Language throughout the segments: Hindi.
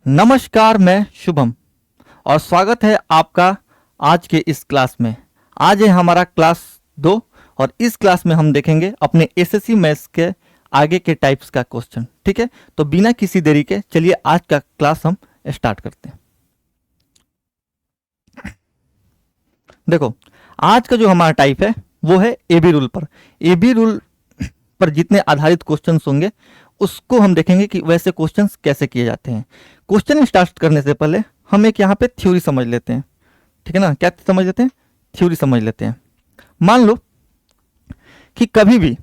नमस्कार, मैं शुभम और स्वागत है आपका आज के इस क्लास में। आज है हमारा क्लास 2 और इस क्लास में हम देखेंगे अपने एसएससी मैथ्स के आगे के टाइप्स का क्वेश्चन। ठीक है, तो बिना किसी देरी के चलिए आज का क्लास हम स्टार्ट करते हैं। देखो, आज का जो हमारा टाइप है वो है एबी रूल पर। एबी रूल पर जितने आधारित क्वेश्चंस होंगे उसको हम देखेंगे कि वैसे क्वेश्चंस कैसे किए जाते हैं। क्वेश्चन स्टार्ट करने से पहले हम एक यहाँ पे थ्योरी समझ लेते हैं। ठीक है ना, क्या समझ लेते हैं? थ्योरी समझ लेते हैं। मान लो कि कभी भी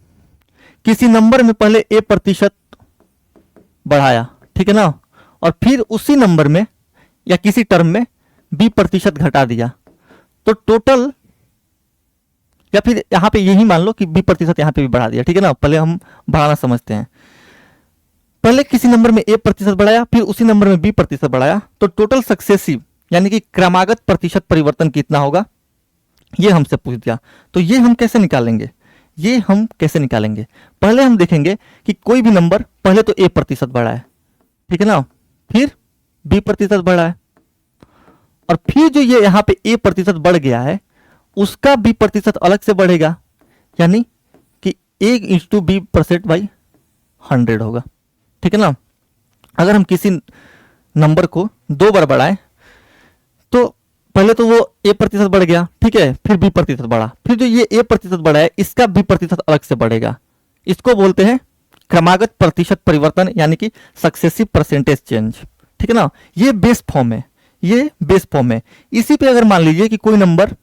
किसी नंबर में पहले ए प्रतिशत बढ़ाया, ठीक है ना, और फिर उसी नंबर में या किसी टर्म में बी प्रतिशत घटा दिया, तो टोटल, या फिर यहां पे यही मान लो कि बी प्रतिशत यहां पे भी बढ़ा दिया। ठीक है ना, पहले हम बढ़ाना समझते हैं। पहले किसी नंबर में ए प्रतिशत बढ़ाया, फिर उसी नंबर में बी प्रतिशत बढ़ाया, तो टोटल सक्सेसिव यानी कि क्रमागत प्रतिशत परिवर्तन कितना होगा, ये हमसे पूछ दिया। तो ये हम कैसे निकालेंगे? पहले हम देखेंगे कि कोई भी नंबर पहले तो ए प्रतिशत बढ़ा है, ठीक है ना, फिर बी प्रतिशत बढ़ा है, और फिर जो ये यहां पे ए प्रतिशत बढ़ गया है उसका बी प्रतिशत अलग से बढ़ेगा, यानी कि ए इंटू बी परसेंट बाई 100 होगा। ठीक है ना। अगर हम किसी नंबर को 2 बार बढ़ाएं तो पहले तो वो ए प्रतिशत बढ़ गया, ठीक है, फिर बी प्रतिशत बढ़ा, फिर जो ये ए प्रतिशत बढ़ा है इसका बी प्रतिशत अलग से बढ़ेगा। इसको बोलते हैं क्रमागत प्रतिशत परिवर्तन, यानी कि सक्सेसिव परसेंटेज चेंज। ठीक है ना, ये बेस फॉर्म है। इसी पे अगर मान लीजिए कि कोई नंबर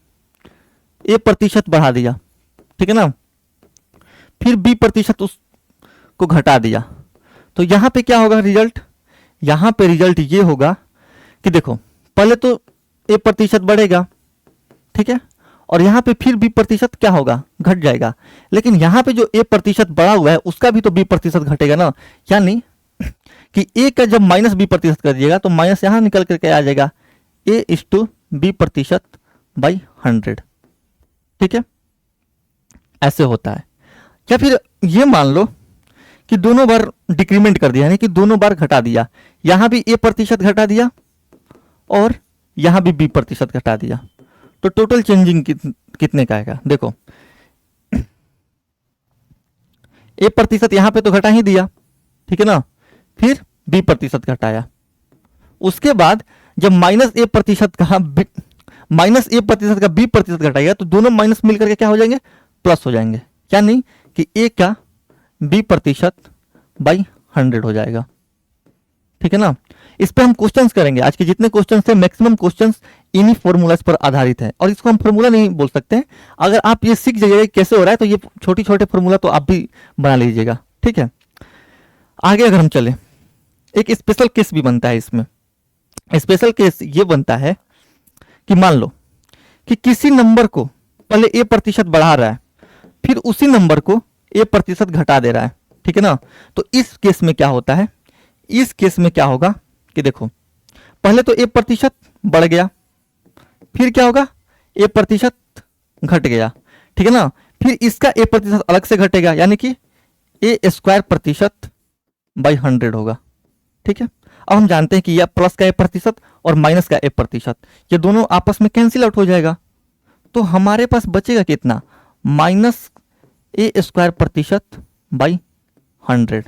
ए प्रतिशत बढ़ा दिया, ठीक है ना, फिर बी प्रतिशत उसको घटा दिया, तो यहां पे क्या होगा रिजल्ट? यहां पे रिजल्ट ये होगा कि देखो, पहले तो ए प्रतिशत बढ़ेगा, ठीक है, और यहां पे फिर बी प्रतिशत क्या होगा? घट जाएगा। लेकिन यहां पे जो ए प्रतिशत बढ़ा हुआ है उसका भी तो बी प्रतिशत घटेगा ना, यानी कि ए का जब माइनस बी प्रतिशत कर दिएगा तो माइनस यहां निकल करके आ जाएगा ए इज टू बी प्रतिशत बाई 100। ठीक है, ऐसे होता है। या फिर ये मान लो कि दोनों बार डिक्रीमेंट कर दिया, यानी कि दोनों बार घटा दिया, यहां भी ए प्रतिशत घटा दिया और यहां भी बी प्रतिशत घटा दिया, तो टोटल चेंजिंग कितने का आएगा? देखो, ए प्रतिशत यहां पे तो घटा ही दिया, ठीक है ना, फिर बी प्रतिशत घटाया, उसके बाद जब माइनस ए प्रतिशत का बी प्रतिशत घटाएगा तो दोनों माइनस मिलकर के क्या हो जाएंगे? प्लस हो जाएंगे, यानी कि ए का बी प्रतिशत बाई 100 हो जाएगा। ठीक है ना, इस पे हम क्वेश्चंस करेंगे। आज के जितने क्वेश्चंस थे मैक्सिमम क्वेश्चंस इन्हीं फॉर्मूलाज पर आधारित है, और इसको हम फॉर्मूला नहीं बोल सकते हैं। अगर आप ये सीख जाइएगा कैसे हो रहा है तो ये छोटी छोटे फॉर्मूला तो आप भी बना लीजिएगा। ठीक है, आगे अगर हम चले, एक स्पेशल केस भी बनता है इसमें। स्पेशल केस ये बनता है कि मान लो कि किसी नंबर को पहले ए प्रतिशत बढ़ा रहा है, फिर उसी नंबर को ए प्रतिशत घटा दे रहा है, ठीक है ना, तो इस केस में क्या होता है? इस केस में क्या होगा कि देखो, पहले तो ए प्रतिशत बढ़ गया, फिर क्या होगा? ए प्रतिशत घट गया, ठीक है ना, फिर इसका ए प्रतिशत अलग से घटेगा, यानी कि ए स्क्वायर प्रतिशत बाई 100 होगा। ठीक है, अब हम जानते हैं कि यह प्लस का ए प्रतिशत और माइनस का ए प्रतिशत ये दोनों आपस में कैंसिल आउट हो जाएगा, तो हमारे पास बचेगा कितना? माइनस ए स्क्वायर प्रतिशत बाई 100,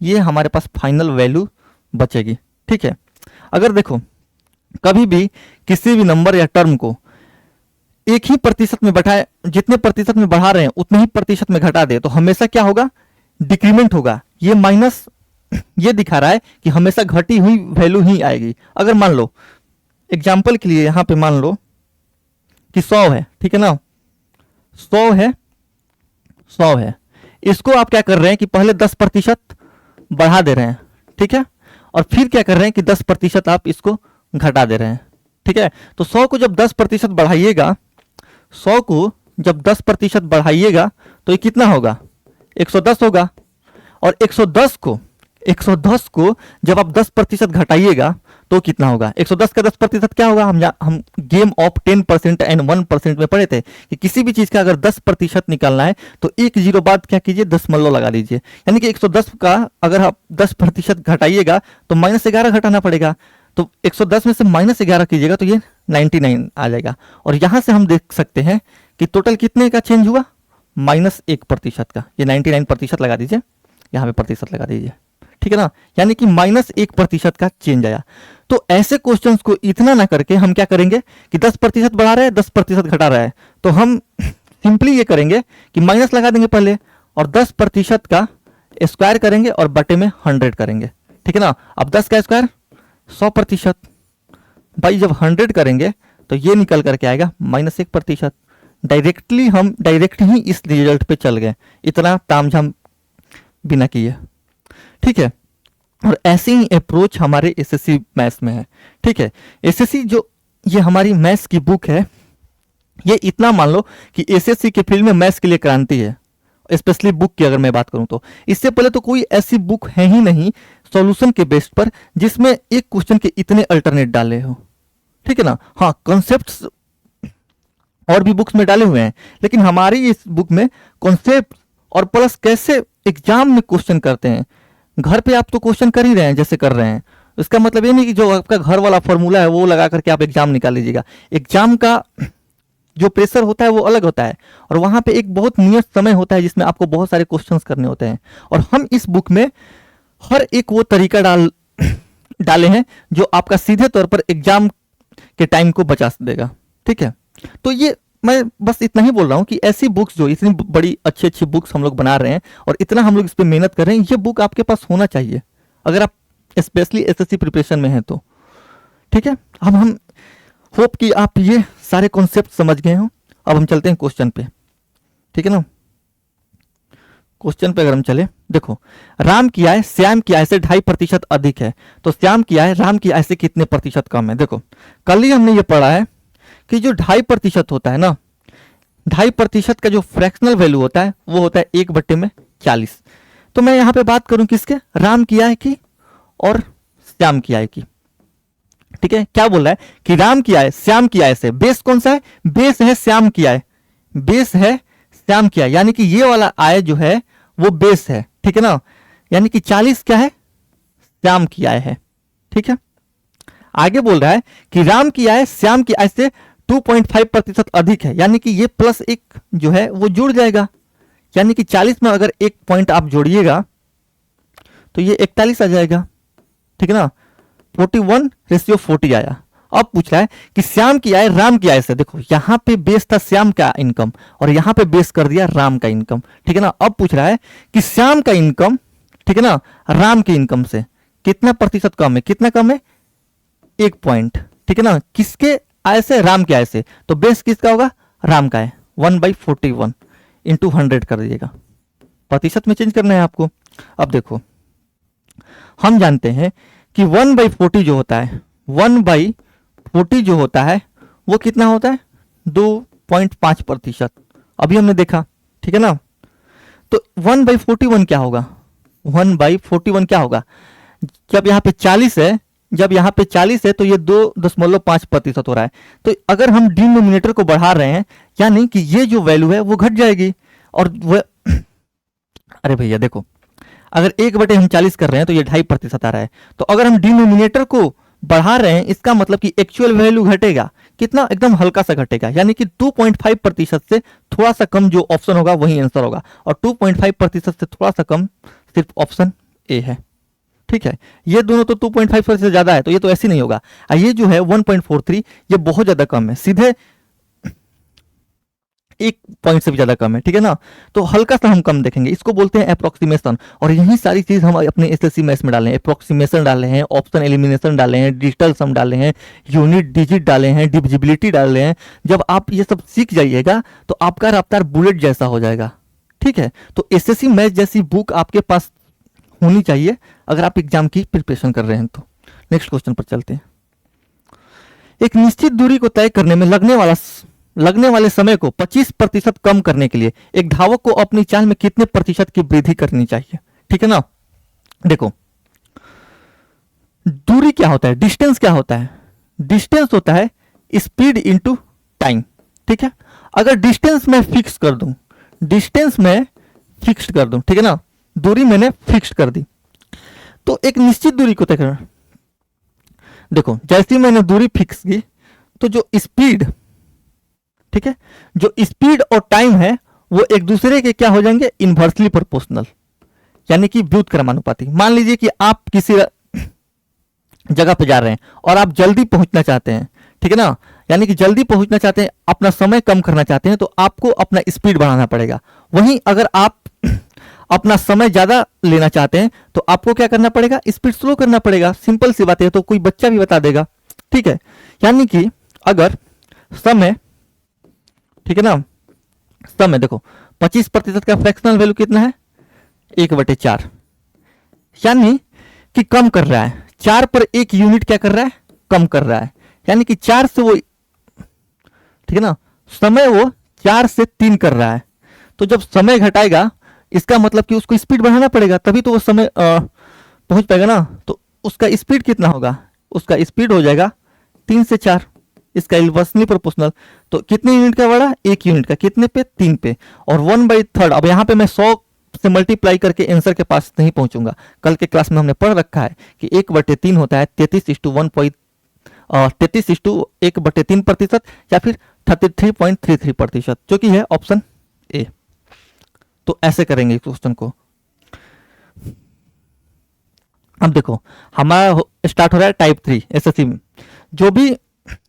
ये हमारे पास फाइनल वैल्यू बचेगी। ठीक है, अगर देखो कभी भी किसी भी नंबर या टर्म को एक ही प्रतिशत में बैठाए, जितने प्रतिशत में बढ़ा रहे हैं उतने ही प्रतिशत में घटा दे, तो हमेशा क्या होगा? डिक्रीमेंट होगा। ये माइनस ये दिखा रहा है कि हमेशा घटी हुई वैल्यू ही आएगी। अगर मान लो एग्जाम्पल के लिए यहां पे मान लो कि 100 है, ठीक है ना, 100 है, इसको आप क्या कर रहे हैं कि पहले 10% बढ़ा दे रहे हैं, ठीक है, और फिर क्या कर रहे हैं कि 10% आप इसको घटा दे रहे हैं। ठीक है, तो 100 को जब 10% बढ़ाइएगा, 100 को जब 10% बढ़ाइएगा तो ये कितना होगा? 110 होगा, और 110 को जब आप 10% घटाइएगा तो कितना होगा? 110 का 10% क्या होगा? हम गेम ऑफ 10% एंड 1% में पढ़े थे कि किसी भी चीज का अगर 10% निकालना है तो एक जीरो बाद क्या कीजिए, दशमलव लगा दीजिए। यानी कि 110 का अगर आप 10% घटाइएगा तो -11 घटाना पड़ेगा। तो 110 में से -11 कीजिएगा तो ये 99 आ जाएगा। और यहां से हम देख सकते हैं कि टोटल कितने का चेंज हुआ? -1% का। ये 99% लगा दीजिए, यहाँ पे प्रतिशत लगा दीजिए, ठीक है ना। यानी कि -1% का चेंज आया। तो ऐसे क्वेश्चंस को इतना ना करके हम क्या करेंगे कि 10% बढ़ा रहा है, 10% घटा रहा है, तो हम सिंपली ये करेंगे कि माइनस लगा देंगे पहले और 10% का स्क्वायर करेंगे और बटे में 100 करेंगे, ठीक है ना। अब 10 का स्क्वायर 100%, भाई जब 100 करेंगे तो ये निकल करके आएगा -1%। डायरेक्ट ही इस रिजल्ट पे चल गए, इतना तामझाम बिना किए, ठीक है। और ऐसे ही अप्रोच हमारे एसएससी मैथ्स में है, ठीक है। एसएससी जो ये हमारी मैथ्स की बुक है, ये इतना मान लो कि एसएससी के फील्ड में मैथ्स के लिए क्रांति है। स्पेशली बुक की अगर मैं बात करूं तो इससे पहले तो कोई ऐसी बुक है ही नहीं सॉल्यूशन के बेस पर जिसमें एक क्वेश्चन के इतने अल्टरनेट डाले हो, ठीक है ना। हाँ, कॉन्सेप्ट्स और भी बुक्स में डाले हुए हैं, लेकिन हमारी इस बुक में कॉन्सेप्ट और प्लस कैसे एग्जाम में क्वेश्चन करते हैं। घर पे आप तो क्वेश्चन कर ही रहे हैं जैसे कर रहे हैं, इसका मतलब ये नहीं कि जो आपका घर वाला फॉर्मूला है वो लगा करके आप एग्जाम निकाल लीजिएगा। एग्जाम का जो प्रेशर होता है वो अलग होता है और वहां पे एक बहुत नियत समय होता है जिसमें आपको बहुत सारे क्वेश्चंस करने होते हैं। और हम इस बुक में हर एक वो तरीका डाले हैं जो आपका सीधे तौर पर एग्जाम के टाइम को बचा देगा, ठीक है। तो ये मैं बस इतना ही बोल रहा हूं कि ऐसी बुक्स जो इतनी बड़ी अच्छी अच्छी बुक्स हम लोग बना रहे हैं और इतना हम लोग इस पे मेहनत कर रहे हैं, ये बुक आपके पास होना चाहिए अगर आप स्पेशली एसएससी प्रिपरेशन में हैं तो, ठीक है। अब हम होप कि आप ये सारे कॉन्सेप्ट समझ गए हो। अब हम चलते हैं क्वेश्चन पे, ठीक है ना। क्वेश्चन पे अगर हम चले, देखो राम की आय श्याम की आय से 2.5% अधिक है, तो श्याम की आय राम की आय से कितने प्रतिशत कम है? देखो कल ही हमने ये पढ़ा है कि जो 2.5% होता है ना, 2.5% का जो फ्रैक्शनल वैल्यू होता है वो होता है 1/40। तो मैं यहां पे बात करूं किसके? राम की आय की और श्याम की आय की, ठीक है। क्या बोल रहा है कि राम की आय श्याम की आय से, बेस कौन सा है? बेस है श्याम की आय, बेस है श्याम की आय, यानी कि ये वाला आय जो है वो बेस है, ठीक है ना। यानी कि 40 क्या है? श्याम की आय है, ठीक है। आगे बोल रहा है कि राम की आय श्याम की आय से 2.5% अधिक है, यानी कि ये +1 जो है वो जुड़ जाएगा, यानी कि 40 में अगर एक पॉइंट आप जोड़िएगा तो ये 41 आ जाएगा, ठीक है ना। 41:40 आया। अब पूछ रहा है कि श्याम की आय राम की आय से, देखो यहां पे बेस था श्याम का इनकम और यहां पे बेस कर दिया राम का इनकम, ठीक है ना। अब पूछ रहा है कि श्याम का इनकम, ठीक है ना, राम के इनकम से कितना प्रतिशत कम है? कितना कम है? 1 पॉइंट, ठीक है ना। किसके आय से? राम के आय से। तो बेस किसका होगा? राम का है। 1/41 इंटू 100 कर दीजिएगा, प्रतिशत में चेंज करना है आपको। अब देखो हम जानते हैं कि 1/40 जो होता है, 1/40 जो होता है वो कितना होता है? 2.5%। अभी हमने देखा, ठीक है ना। तो 1/41 क्या होगा? 1/41 क्या होगा? जब यहाँ पे 40 है, जब यहाँ पे 40 है तो ये 2.5% हो रहा है। तो अगर हम डिनोमिनेटर को बढ़ा रहे हैं यानी कि ये जो वैल्यू है वो घट जाएगी। और वो अरे भैया देखो, अगर 1/40 कर रहे हैं तो ये 2.5% आ रहा है, तो अगर हम डिनोमिनेटर को बढ़ा रहे हैं इसका मतलब कि एक्चुअल वैल्यू घटेगा। कितना? एकदम हल्का सा घटेगा, यानी कि 2.5% से थोड़ा सा कम जो ऑप्शन होगा वही आंसर होगा, और 2.5% से थोड़ा सा कम सिर्फ ऑप्शन ए है, ठीक है। ये दोनों तो 2.5% से ज्यादा है तो ये तो ऐसे नहीं होगा। ये जो है 1.43 ये बहुत ज्यादा कम है, सीधे 1 पॉइंट से भी ज्यादा कम है, ठीक है ना। तो हल्का सा हम कम देखेंगे, इसको बोलते हैं अप्रोक्सीमेशन। और यही सारी चीज हम अपने एसएससी मैथ्स में डाले हैं। अप्रोक्सीमेशन डाले हैं, ऑप्शन एलिमिनेशन डाले हैं, डिजिटल सम डाले हैं, यूनिट डिजिट डाले हैं, डिविजिबिलिटी डाले हैं। जब आप ये सब सीख जाइएगा तो आपका रफ्तार बुलेट जैसा हो जाएगा, ठीक है। तो एसएससी मैथ्स जैसी बुक आपके पास होनी चाहिए अगर आप एग्जाम की प्रिपरेशन कर रहे हैं तो। नेक्स्ट क्वेश्चन पर चलते हैं। एक निश्चित दूरी को तय करने में लगने वाले समय को 25% कम करने के लिए एक धावक को अपनी चाल में कितने प्रतिशत की वृद्धि करनी चाहिए? ठीक है ना। देखो दूरी क्या होता है, डिस्टेंस क्या होता है, डिस्टेंस होता है स्पीड इनटू टाइम। ठीक है, अगर डिस्टेंस मैं फिक्स कर दूं, डिस्टेंस मैं फिक्स कर दूं, ठीक है ना, दूरी मैंने फिक्स कर दी, तो एक निश्चित दूरी को तय करना। देखो जैसे ही मैंने दूरी फिक्स की तो जो स्पीड, ठीक है, जो स्पीड और टाइम है वो एक दूसरे के क्या हो जाएंगे, इनवर्सली प्रोपोर्शनल, यानी कि व्युत्क्रमानुपाती। मान लीजिए कि आप किसी जगह पे जा रहे हैं और आप जल्दी पहुंचना चाहते हैं, ठीक है ना, यानी कि जल्दी पहुंचना चाहते हैं, अपना समय कम करना चाहते हैं, तो आपको अपना स्पीड बढ़ाना पड़ेगा। वहीं अगर आप अपना समय ज्यादा लेना चाहते हैं तो आपको क्या करना पड़ेगा, स्पीड स्लो करना पड़ेगा। सिंपल सी बात है, तो कोई बच्चा भी बता देगा। ठीक है, यानी कि अगर समय, ठीक है ना, समय देखो 25% का फ्रैक्शनल वैल्यू कितना है, 1/4, यानी कि कम कर रहा है, 4 पर 1 यूनिट क्या कर रहा है, कम कर रहा है, यानी कि 4 से वो, ठीक है ना, समय वो 4 से 3 कर रहा है। तो जब समय घटाएगा इसका मतलब कि उसको स्पीड बढ़ाना पड़ेगा, तभी तो वो समय पहुंच पाएगा ना। तो उसका स्पीड कितना होगा, उसका स्पीड हो जाएगा 3 से 4, इसका इनवर्सली प्रोपोर्शनल। तो कितने यूनिट का बढ़ा, 1 यूनिट का, कितने पे, 3 पे, और 1/3। अब यहाँ पे मैं 100 से मल्टीप्लाई करके आंसर के पास नहीं पहुंचूंगा। कल के क्लास में हमने पढ़ रखा है कि 1/3 होता है 33:1/3%, या फिर 33.33%, जो कि है ऑप्शन ए। तो ऐसे करेंगे क्वेश्चन को। अब देखो हमारा स्टार्ट हो रहा है टाइप 3 एसएससी में। जो भी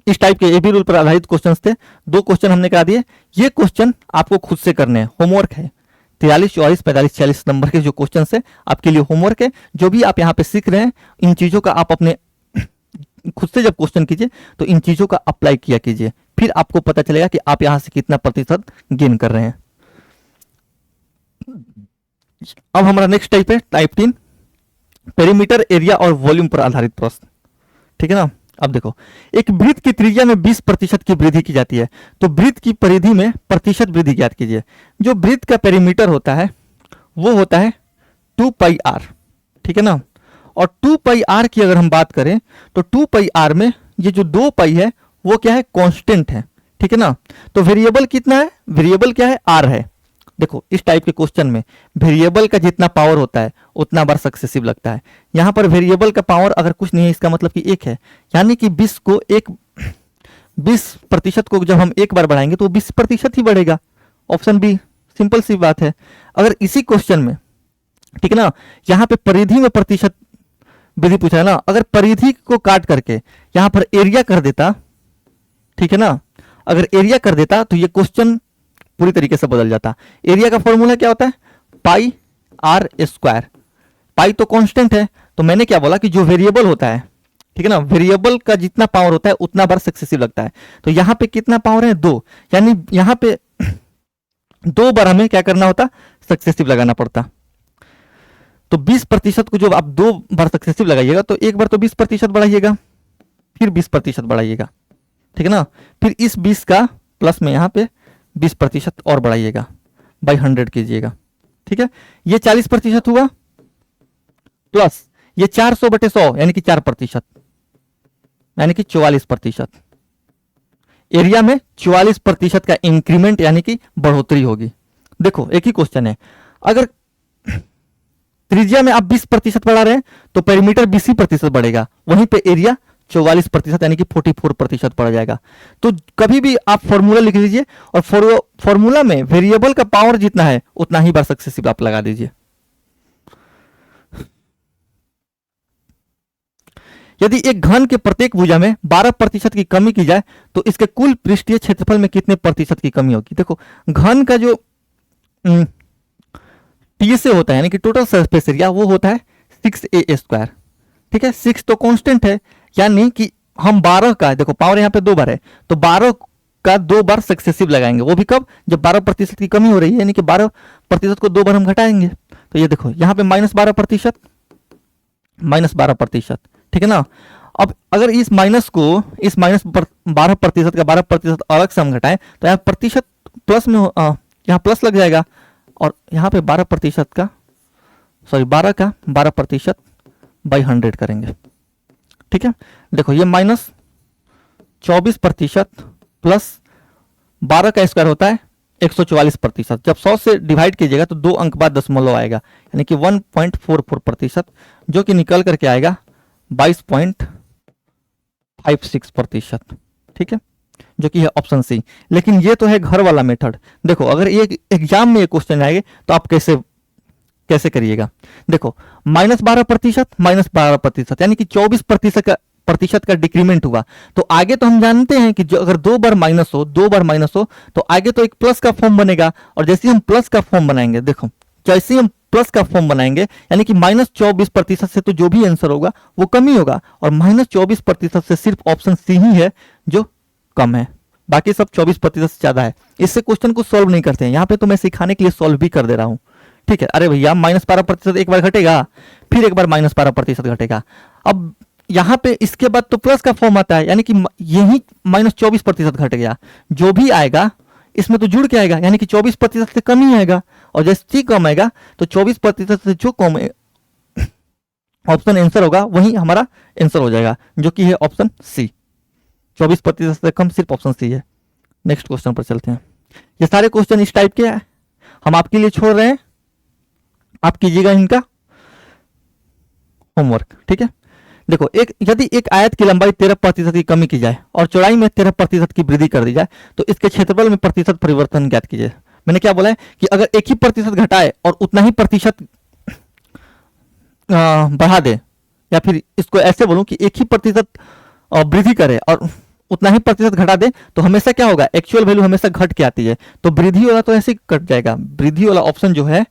इस टाइप के एबी रूल पर आधारित क्वेश्चंस थे, 2 क्वेश्चन हमने करा दिए। ये क्वेश्चन आपको खुद से करने हैं, होमवर्क है। 43, 44, 45, 46 नंबर के जो क्वेश्चन है आपके लिए होमवर्क है। जो भी आप यहाँ पे सीख रहे हैं, इन चीजों का आप अपने खुद से जब क्वेश्चन कीजिए तो इन चीजों का अप्लाई किया कीजिए, फिर आपको पता चलेगा कि आप यहां से कितना प्रतिशत गेन कर रहे हैं। अब हमारा नेक्स्ट टाइप है टाइप 3, पेरीमीटर, एरिया और वॉल्यूम पर आधारित प्रश्न। ठीक है ना। अब देखो, एक वृत्त की त्रिज्या में 20% की वृद्धि की जाती है, तो वृत्त की परिधि में प्रतिशत वृद्धि ज्ञात कीजिए। जो वृत्त का पेरीमीटर होता है वो होता है 2πr, ठीक है ना। और 2πr की अगर हम बात करें तो 2πr में ये जो 2π है वो क्या है, कांस्टेंट है, ठीक है ना। तो वेरिएबल कितना है, वेरिएबल क्या है, r है। देखो इस टाइप के क्वेश्चन में वेरिएबल का जितना पावर होता है उतना बार सक्सेसिव लगता है। यहां पर वेरिएबल का पावर अगर कुछ नहीं है, इसका मतलब कि 1 है, यानी कि 20% को जब हम एक बार बढ़ाएंगे तो 20% ही बढ़ेगा। ऑप्शन बी, सिंपल सी बात है। अगर इसी क्वेश्चन में, ठीक है ना, यहां पे परिधि में प्रतिशत वृद्धि पूछा है ना, अगर परिधि को काट करके यहां पर एरिया कर देता, ठीक है ना, अगर एरिया कर देता तो ये क्वेश्चन पूरी तरीके से बदल जाता। एरिया का फॉर्मूला क्या होता है, पाई आर स्क्वायर। पाई तो कांस्टेंट है, तो मैंने क्या बोला कि जो वेरिएबल होता है, ठीक है ना, वेरिएबल का जितना पावर होता है उतना बार सक्सेसिव लगता है। तो यहां पे कितना पावर है, 2, यानी यहां पे 2 बार हमें क्या करना होता, सक्सेसिव लगाना पड़ता। तो 20% को जब आप 2 बार सक्सेसिव लगाइएगा तो एक बार तो 20% बढ़ाइएगा, फिर 20% बढ़ाइएगा, ठीक है ना, फिर इस 20 का प्लस में यहां पे 20% और बढ़ाइएगा, बाई 100 कीजिएगा, ठीक है। ये 40% हुआ, प्लस ये 400/100 यानी कि 4%, यानी कि 44%। एरिया में 44% का इंक्रीमेंट यानी कि बढ़ोतरी होगी। देखो एक ही क्वेश्चन है, अगर त्रिज्या में आप 20% बढ़ा रहे हैं तो पेरीमीटर 20% बढ़ेगा, वहीं पे एरिया 44% यानी कि 44% पड़ जाएगा। तो कभी भी आप फॉर्मूला लिख लीजिए और फॉर्मूला में वेरिएबल का पावर जितना है उतना ही बार सक्सेसिव आप लगा दीजिए। यदि एक घन के प्रत्येक भुजा में 12% की कमी की जाए तो इसके कुल पृष्ठीय क्षेत्रफल में कितने प्रतिशत की कमी होगी। देखो घन का जो टीएसए होता है यानी कि टोटल सरफेस एरिया, वो होता है 6a², ठीक है। 6 तो कांस्टेंट है, यानी कि हम 12 का, देखो पावर यहाँ पे 2 बार है, तो 12 का 2 बार सक्सेसिव लगाएंगे। वो भी कब, जब 12% की कमी हो रही है, यानी कि 12% को 2 बार हम घटाएंगे। तो ये देखो यहाँ पे -12%, -12%, ठीक है ना। अब अगर इस माइनस को, इस -12% का 12% अलग से हम घटाएं तो यहाँ प्रतिशत प्लस में यहाँ प्लस लग जाएगा, और यहाँ पे 12% का, सॉरी 12 का 12% बाई 100 करेंगे, ठीक है, देखो ये -24% प्लस 12 का स्क्वायर होता है 144%। जब 100 से डिवाइड कीजिएगा तो 2 अंक बाद दशमलव आएगा, यानी कि 1.44%, जो कि निकल करके आएगा 22.56%। ठीक है, जो कि है ऑप्शन सी। लेकिन ये तो है घर वाला मेथड। देखो अगर एक एग्जाम में ये क्वेश्चन आएंगे तो आप कैसे कैसे करिएगा। देखो -12% यानी कि 24% का डिक्रीमेंट हुआ, तो आगे तो हम जानते हैं कि जो अगर 2 बार माइनस हो तो आगे तो एक प्लस का फॉर्म बनेगा। और जैसे ही हम प्लस का फॉर्म बनाएंगे, देखो जैसे ही हम प्लस का फॉर्म बनाएंगे यानी कि -24% से तो जो भी आंसर होगा वो कम ही होगा, और -24% से सिर्फ ऑप्शन सी ही है जो कम है, बाकी सब 24% से ज्यादा है। इससे क्वेश्चन को सॉल्व नहीं करते हैं, यहाँ पे तो मैं सिखाने के लिए सॉल्व भी कर दे रहा हूँ। ठीक है, अरे भैया -12% एक बार घटेगा, फिर एक बार -12% घटेगा। अब यहाँ पे इसके बाद तो प्लस का फॉर्म आता है, यानी कि यही -24% घट गया, जो भी आएगा इसमें तो जुड़ के आएगा, यानी कि 24% से कम ही आएगा। और जैसे ही कम आएगा तो 24% से जो कम ऑप्शन आंसर होगा वही हमारा आंसर हो जाएगा, जो कि है ऑप्शन सी। 24% से कम सिर्फ ऑप्शन सी है। नेक्स्ट क्वेश्चन पर चलते हैं। ये सारे क्वेश्चन इस टाइप के हम आपके लिए छोड़ रहे हैं, आप कीजिएगा इनका होमवर्क। ठीक है, देखो यदि एक आयत की लंबाई 13% की कमी की जाए और चौड़ाई में 13% की वृद्धि कर दी जाए तो इसके क्षेत्रफल में प्रतिशत परिवर्तन ज्ञात कीजिए। मैंने क्या बोला है कि अगर एक ही प्रतिशत घटाए और उतना ही प्रतिशत बढ़ा दे, या फिर इसको ऐसे बोलूं कि एक ही प्रतिशत वृद्धि करे और उतना ही प्रतिशत घटा दे, तो हमेशा क्या होगा, एक्चुअल वैल्यू हमेशा घट के आती है। तो वृद्धि वाला तो ऐसे ही कट जाएगा, वृद्धि वाला ऑप्शन जो है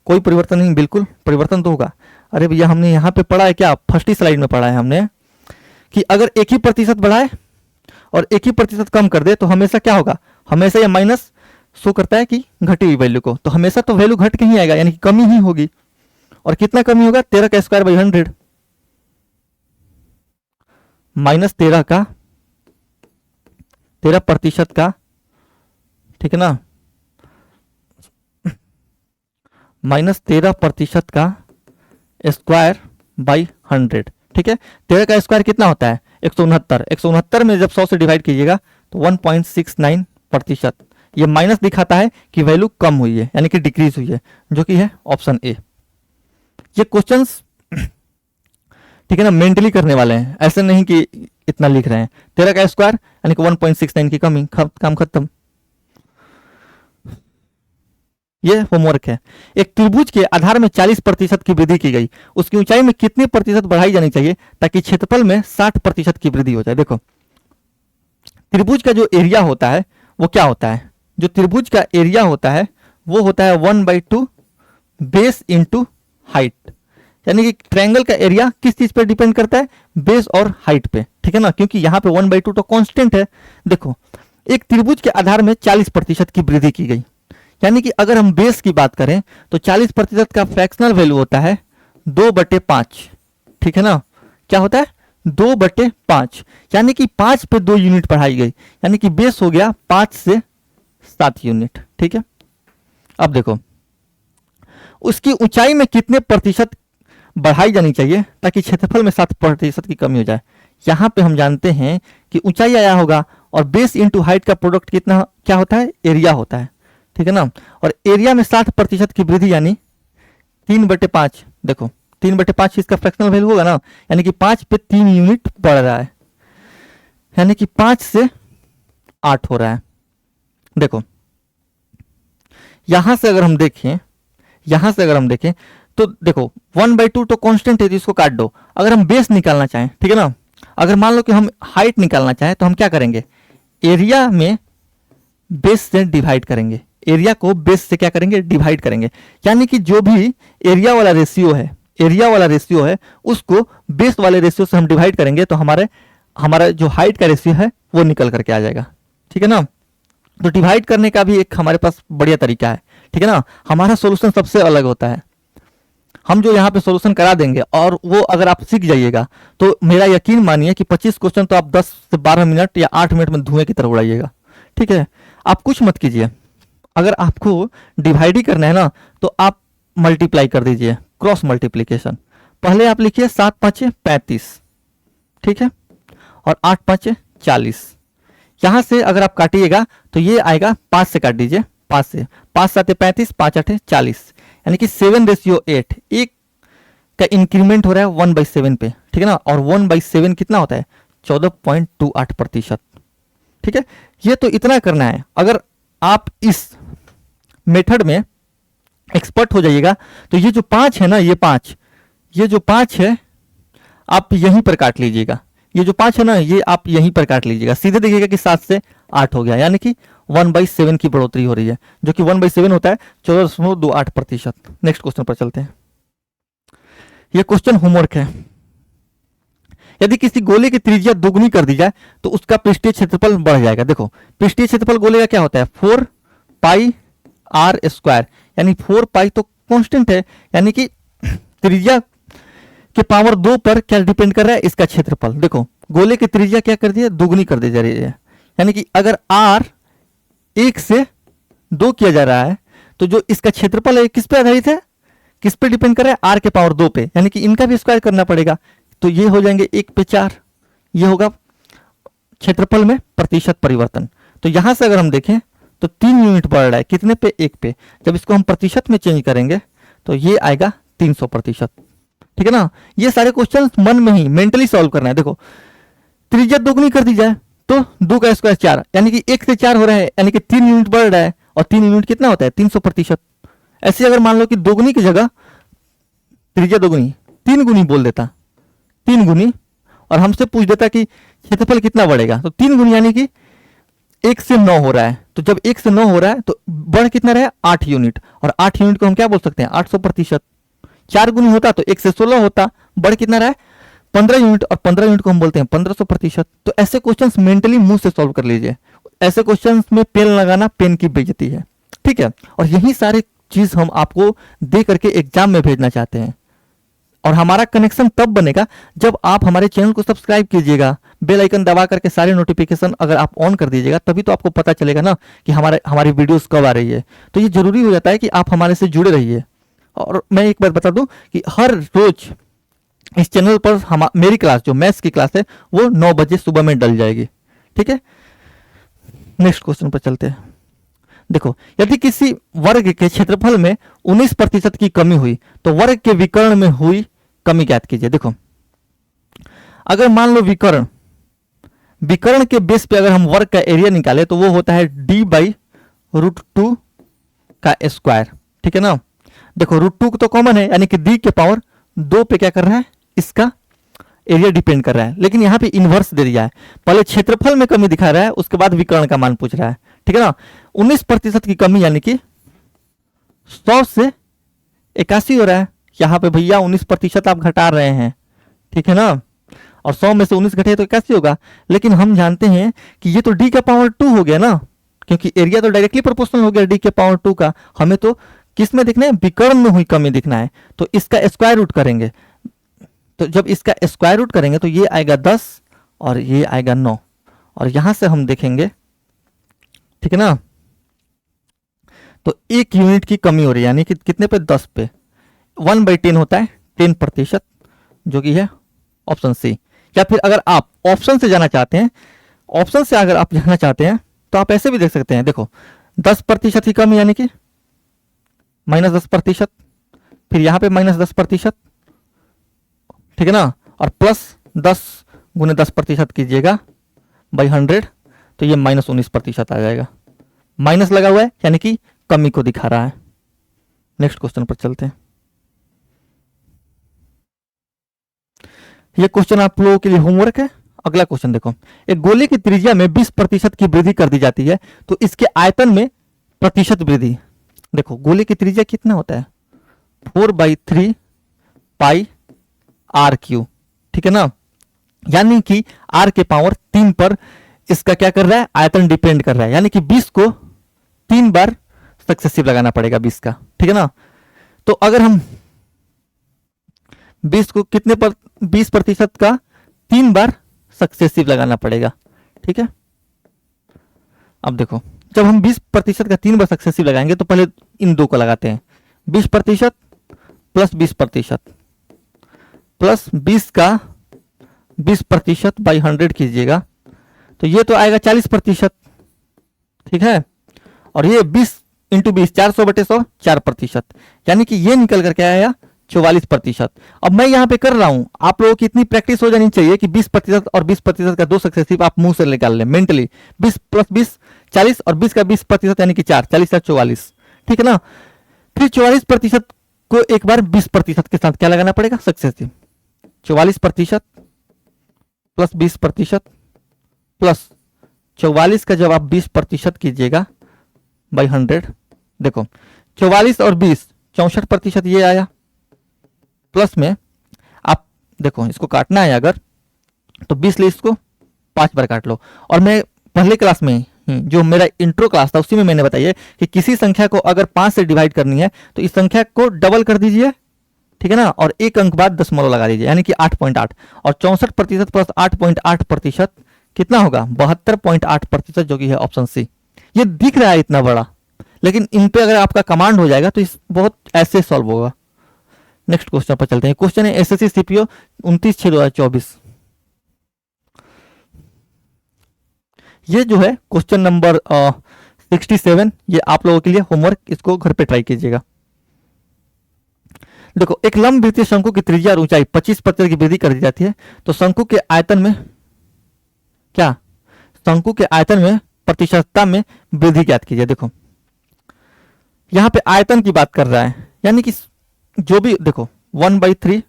कोई परिवर्तन नहीं, बिल्कुल परिवर्तन तो होगा। अरे भैया हमने यहाँ पे पढ़ा है क्या, फर्स्ट ही स्लाइड में पढ़ा है हमने कि अगर एक ही प्रतिशत बढ़ाए और एक ही प्रतिशत कम कर दे तो हमेशा क्या होगा, हमेशा ये माइनस शो करता है कि घटी हुई वैल्यू को, तो हमेशा तो वैल्यू घट के ही आएगा, यानी कि कमी ही होगी। और कितना कमी होगा, 13 का स्क्वायर बाई 100, -13% का, ठीक है ना, -13% का स्क्वायर बाई 100। ठीक है, 13 का स्क्वायर कितना होता है, 169। 169 में जब 100 से डिवाइड कीजिएगा तो 1.69%। ये माइनस दिखाता है कि वैल्यू कम हुई है, यानी कि डिक्रीज हुई है, जो कि है ऑप्शन ए। ये क्वेश्चंस ठीक है ना, मेंटली करने वाले हैं, ऐसे नहीं कि इतना लिख रहे हैं। 13 का स्क्वायर यानी कि 1.69 की कमी, काम खत्म। ये होमवर्क है। एक त्रिभुज के आधार में 40% की वृद्धि की गई, उसकी ऊंचाई में कितने प्रतिशत बढ़ाई जानी चाहिए ताकि क्षेत्रफल में 60% की वृद्धि हो जाए। देखो त्रिभुज का जो एरिया होता है वो क्या होता है, जो त्रिभुज का एरिया होता है वो होता है 1/2 बेस इंटू हाइट, यानी कि ट्रायंगल का एरिया किस चीज पर डिपेंड करता है, बेस और हाइट पे। ठीक है ना, क्योंकि यहाँ पे 1/2 तो कांस्टेंट है। देखो एक त्रिभुज के आधार में 40% की वृद्धि की गई, यानी कि अगर हम बेस की बात करें तो 40% का फ्रैक्शनल वैल्यू होता है 2/5। ठीक है ना, क्या होता है 2/5, यानी कि 5 पे 2 यूनिट बढ़ाई गई, यानी कि बेस हो गया 5 से 7 यूनिट। ठीक है, अब देखो उसकी ऊंचाई में कितने प्रतिशत बढ़ाई जानी चाहिए ताकि क्षेत्रफल में 7% की कमी हो जाए। यहां पे हम जानते हैं कि ऊंचाई आया होगा और बेस इंटू हाइट का प्रोडक्ट कितना क्या होता है, एरिया होता है। ठीक है ना, और एरिया में 60% की वृद्धि यानी 3/5। देखो 3/5 इसका फ्रैक्शनल वैल्यू होगा ना, यानी कि 5 पे 3 यूनिट बढ़ रहा है, यानी कि 5 से 8 हो रहा है। देखो यहां से अगर हम देखें तो देखो 1/2 तो कांस्टेंट है, तो इसको काट दो। अगर हम बेस निकालना चाहें, ठीक है ना, अगर मान लो कि हम हाइट निकालना चाहें तो हम क्या करेंगे, एरिया में बेस से डिवाइड करेंगे, एरिया को बेस से क्या करेंगे, डिवाइड करेंगे, यानी कि जो भी एरिया वाला रेशियो है उसको बेस वाले रेशियो से हम डिवाइड करेंगे तो हमारा जो हाइट का रेशियो है वो निकल करके आ जाएगा। ठीक है ना, तो डिवाइड करने का भी एक हमारे पास बढ़िया तरीका है। ठीक है ना, हमारा सॉल्यूशन सबसे अलग होता है। हम जो यहाँ पे सॉल्यूशन करा देंगे और वो अगर आप सीख जाइएगा तो मेरा यकीन मानिए कि 25 क्वेश्चन तो आप 10 से 12 मिनट या 8 मिनट में धुएं की तरह उड़ाइएगा। ठीक है, आप कुछ मत कीजिए, अगर आपको डिवाइड ही करना है ना तो आप मल्टीप्लाई कर दीजिए, क्रॉस मल्टीप्लीकेशन। पहले आप लिखिए 7×5 = 35। ठीक है, और 8 5 40। यहां से अगर आप काटिएगा तो ये आएगा 5 से काट दीजिए, 5 से, 5 7 35, 5 8 40, यानी कि 7:8। एक का इंक्रीमेंट हो रहा है 1/7 पे, ठीक है ना, और 1/7 कितना होता है 14.28%। ठीक है, ये तो इतना करना है। अगर आप इस मेथड में एक्सपर्ट हो जाइएगा तो ये जो 5 है ना, ये जो 5 है आप यहीं पर काट लीजिएगा। ये जो 5 है ना, ये आप यहीं पर काट लीजिएगा, सीधे देखिएगा कि 7 से 8 हो गया, यानी कि 1/7 की बढ़ोतरी हो रही है, जो कि 1/7 होता है 14.28%। नेक्स्ट क्वेश्चन पर चलते हैं। यह क्वेश्चन होमवर्क है। यदि किसी गोले की त्रिज्या दोगुनी कर दी जाए तो उसका पृष्ठीय क्षेत्रफल बढ़ जाएगा। देखो, पृष्ठीय क्षेत्रफल गोले का क्या होता है 4 पाई आर स्क्वायर, यानी 4 पाई तो कांस्टेंट है, यानी कि त्रिज्या के पावर 2 पर क्या डिपेंड कर रहा है इसका क्षेत्रफल। देखो, गोले की त्रिज्या क्या कर दी है, दोगुनी कर दी जा रही है, यानी कि अगर आर 1 से 2 किया जा रहा है तो जो इसका क्षेत्रफल है किस पे आधारित है, किस पे डिपेंड कर रहा है, आर के पावर 2 पे, यानी कि इनका भी स्क्वायर करना पड़ेगा। तो ये हो जाएंगे 1 पे 4, ये होगा क्षेत्रफल में प्रतिशत परिवर्तन। तो यहां से अगर हम देखें तो 3 यूनिट बढ़ रहा है, कितने पे, 1 पे। जब इसको हम प्रतिशत में चेंज करेंगे तो ये आएगा 300%। ठीक है ना, ये सारे क्वेश्चन मन में ही मेंटली सॉल्व करना है। देखो, त्रिज्या दोगुनी कर दी जाए तो 2 का स्क्वायर 4, यानी कि 1 से 4 हो रहा है, यानी कि 3 यूनिट बढ़ रहा है, और 3 यूनिट कितना होता है 300%। ऐसे अगर मान लो कि दोगुनी की जगह त्रिज्या दोगुनी 3 गुनी बोल देता, 3 गुनी, और हमसे पूछ देता कि क्षेत्रफल कितना बढ़ेगा, तो 3 गुनी यानी कि 1 से 9 हो रहा है। तो जब 1 से 9 हो रहा है तो बढ़ कितना रहा है 8 यूनिट, और 8 यूनिट को हम क्या बोल सकते हैं 800%। 4 गुनी होता तो 1 से 16 होता, बढ़ कितना रहा है 15 यूनिट, और 15 यूनिट को हम बोलते हैं 1500%। तो ऐसे क्वेश्चंस मेंटली मुंह से सॉल्व कर लीजिए। ऐसे क्वेश्चंस में पेन लगाना पेन की बेइज्जती है, ठीक है। और यही सारे चीज हम आपको दे करके एग्जाम में भेजना चाहते हैं। और हमारा कनेक्शन तब बनेगा जब आप हमारे चैनल को सब्सक्राइब कीजिएगा, बेल आइकन दबा करके सारे नोटिफिकेशन अगर आप ऑन कर दीजिएगा, तभी तो आपको पता चलेगा ना कि हमारी वीडियोस कब आ रही है। तो ये जरूरी हो जाता है कि आप हमारे से जुड़े रहिए। और मैं एक बात बता दूं कि हर रोज इस चैनल पर मेरी क्लास जो मैथ्स की क्लास है वो 9 बजे सुबह में डल जाएगी, ठीक है। नेक्स्ट क्वेश्चन पर चलते हैं। देखो, यदि किसी वर्ग के क्षेत्रफल में 19% की कमी हुई तो वर्ग के विकर्ण में हुई कमी ज्ञात कीजिए। देखो, अगर मान लो विकर्ण के बेस पे अगर हम वर्ग का एरिया निकाले तो वो होता है d/√2 का स्क्वायर, ठीक है ना। देखो, √2 तो कॉमन है, यानी कि d के पावर 2 पे क्या कर रहा है इसका एरिया डिपेंड कर रहा है, लेकिन यहाँ पे इन्वर्स दे दिया है। पहले क्षेत्रफल में कमी दिखा रहा है, उसके बाद विकर्ण का मान पूछ रहा है, ठीक है ना। 19% की कमी यानी कि 100 से 81 हो रहा है। यहाँ पे भैया 19% आप घटा रहे हैं, ठीक है ना, और 100 में से 19 घटे तो 81 होगा। लेकिन हम जानते हैं कि ये तो d का पावर 2 हो गया ना, क्योंकि एरिया तो डायरेक्टली प्रोपोर्शनल हो गया d के पावर 2 का। हमें तो किस में दिखना है, विकर्ण में हुई कमी दिखना है। तो इसका स्क्वायर रूट करेंगे, तो जब इसका स्क्वायर रूट करेंगे तो ये आएगा 10 और ये आएगा 9, और यहां से हम देखेंगे, ठीक है ना, तो 1 यूनिट की कमी हो रही है, यानी कि कितने पे 10 पे। 1/10 होता है 10%, जो कि है ऑप्शन सी। या फिर अगर आप ऑप्शन से जाना चाहते हैं, ऑप्शन से अगर आप जाना चाहते हैं तो आप ऐसे भी देख सकते हैं। देखो, 10% की कमी यानी कि -10%, फिर यहां पे -10%, ठीक है ना, और प्लस 10 गुने 10% कीजिएगा बाई 100, तो ये -19% आ जाएगा। माइनस लगा हुआ है यानी कि कमी को दिखा रहा है। नेक्स्ट क्वेश्चन पर चलते हैं। ये क्वेश्चन आप लोगों के लिए होमवर्क है। अगला क्वेश्चन देखो, एक गोले की त्रिज्या में 20% की वृद्धि कर दी जाती है तो इसके आयतन में प्रतिशत वृद्धि। देखो, गोले की त्रिज्या कितना होता है 4/3 पाई r3, ठीक है ना, यानी कि r के पावर 3 पर इसका क्या कर रहा है आयतन डिपेंड कर रहा है, यानी कि 20 को 3 बार सक्सेसिव लगाना पड़ेगा 20 का, ठीक है ना। तो अगर हम 20 को कितने पर 20% का 3 बार सक्सेसिव लगाना पड़ेगा, ठीक है। अब देखो, जब हम 20% का 3 बार सक्सेसिव लगाएंगे तो पहले इन दो को लगाते हैं, 20% प्लस 20% प्लस 20 का 20% बाई 100 कीजिएगा तो ये तो आएगा 40%, ठीक है। और ये 20 इंटू 20, 400/100, 4%, यानी कि ये निकल करके आया 44%। अब मैं यहाँ पे कर रहा हूं, आप लोगों की इतनी प्रैक्टिस हो जानी चाहिए कि 20% और 20% का दो सक्सेसिव आप मुंह से निकाल लें मेंटली। 20 + 20 40 और 20 का 20% यानी कि 4, 40 और 44, ठीक है ना। फिर 44% को एक बार 20% के साथ क्या लगाना पड़ेगा, सक्सेसिव। 44% प्लस 20% प्लस 44 का जब आप 20% कीजिएगा बाई 100, देखो 44 और 20 64% ये आया। प्लस में आप देखो इसको काटना है अगर तो 20 ले इसको 5 बार काट लो। और मैं पहले क्लास में जो मेरा इंट्रो क्लास था उसी में मैंने बताया कि किसी संख्या को अगर 5 से डिवाइड करनी है तो इस संख्या को डबल कर दीजिए, ठीक है ना, और एक अंक बाद दशमलव लगा दीजिए, यानी कि 8.8। और 64% प्लस 8.8% कितना होगा, 72.8%, जो कि है ऑप्शन सी। ये दिख रहा है इतना बड़ा, लेकिन इन पे अगर आपका कमांड हो जाएगा तो इस बहुत ऐसे सॉल्व होगा। नेक्स्ट क्वेश्चन पर चलते हैं। क्वेश्चन है एसएससी सीपीओ 29/6/2024। ये जो है क्वेश्चन नंबर 67, ये आप लोगों के लिए होमवर्क, इसको घर पे ट्राई कीजिएगा। देखो एक लंब वृत्तीय शंकु की त्रिज्या और ऊंचाई 25% की वृद्धि कर दी जाती है तो शंकु के आयतन में क्या, शंकु के आयतन में प्रतिशतता में वृद्धि ज्ञात कीजिए। देखो यहां पे आयतन की बात कर रहा है, यानी कि जो भी देखो 1/3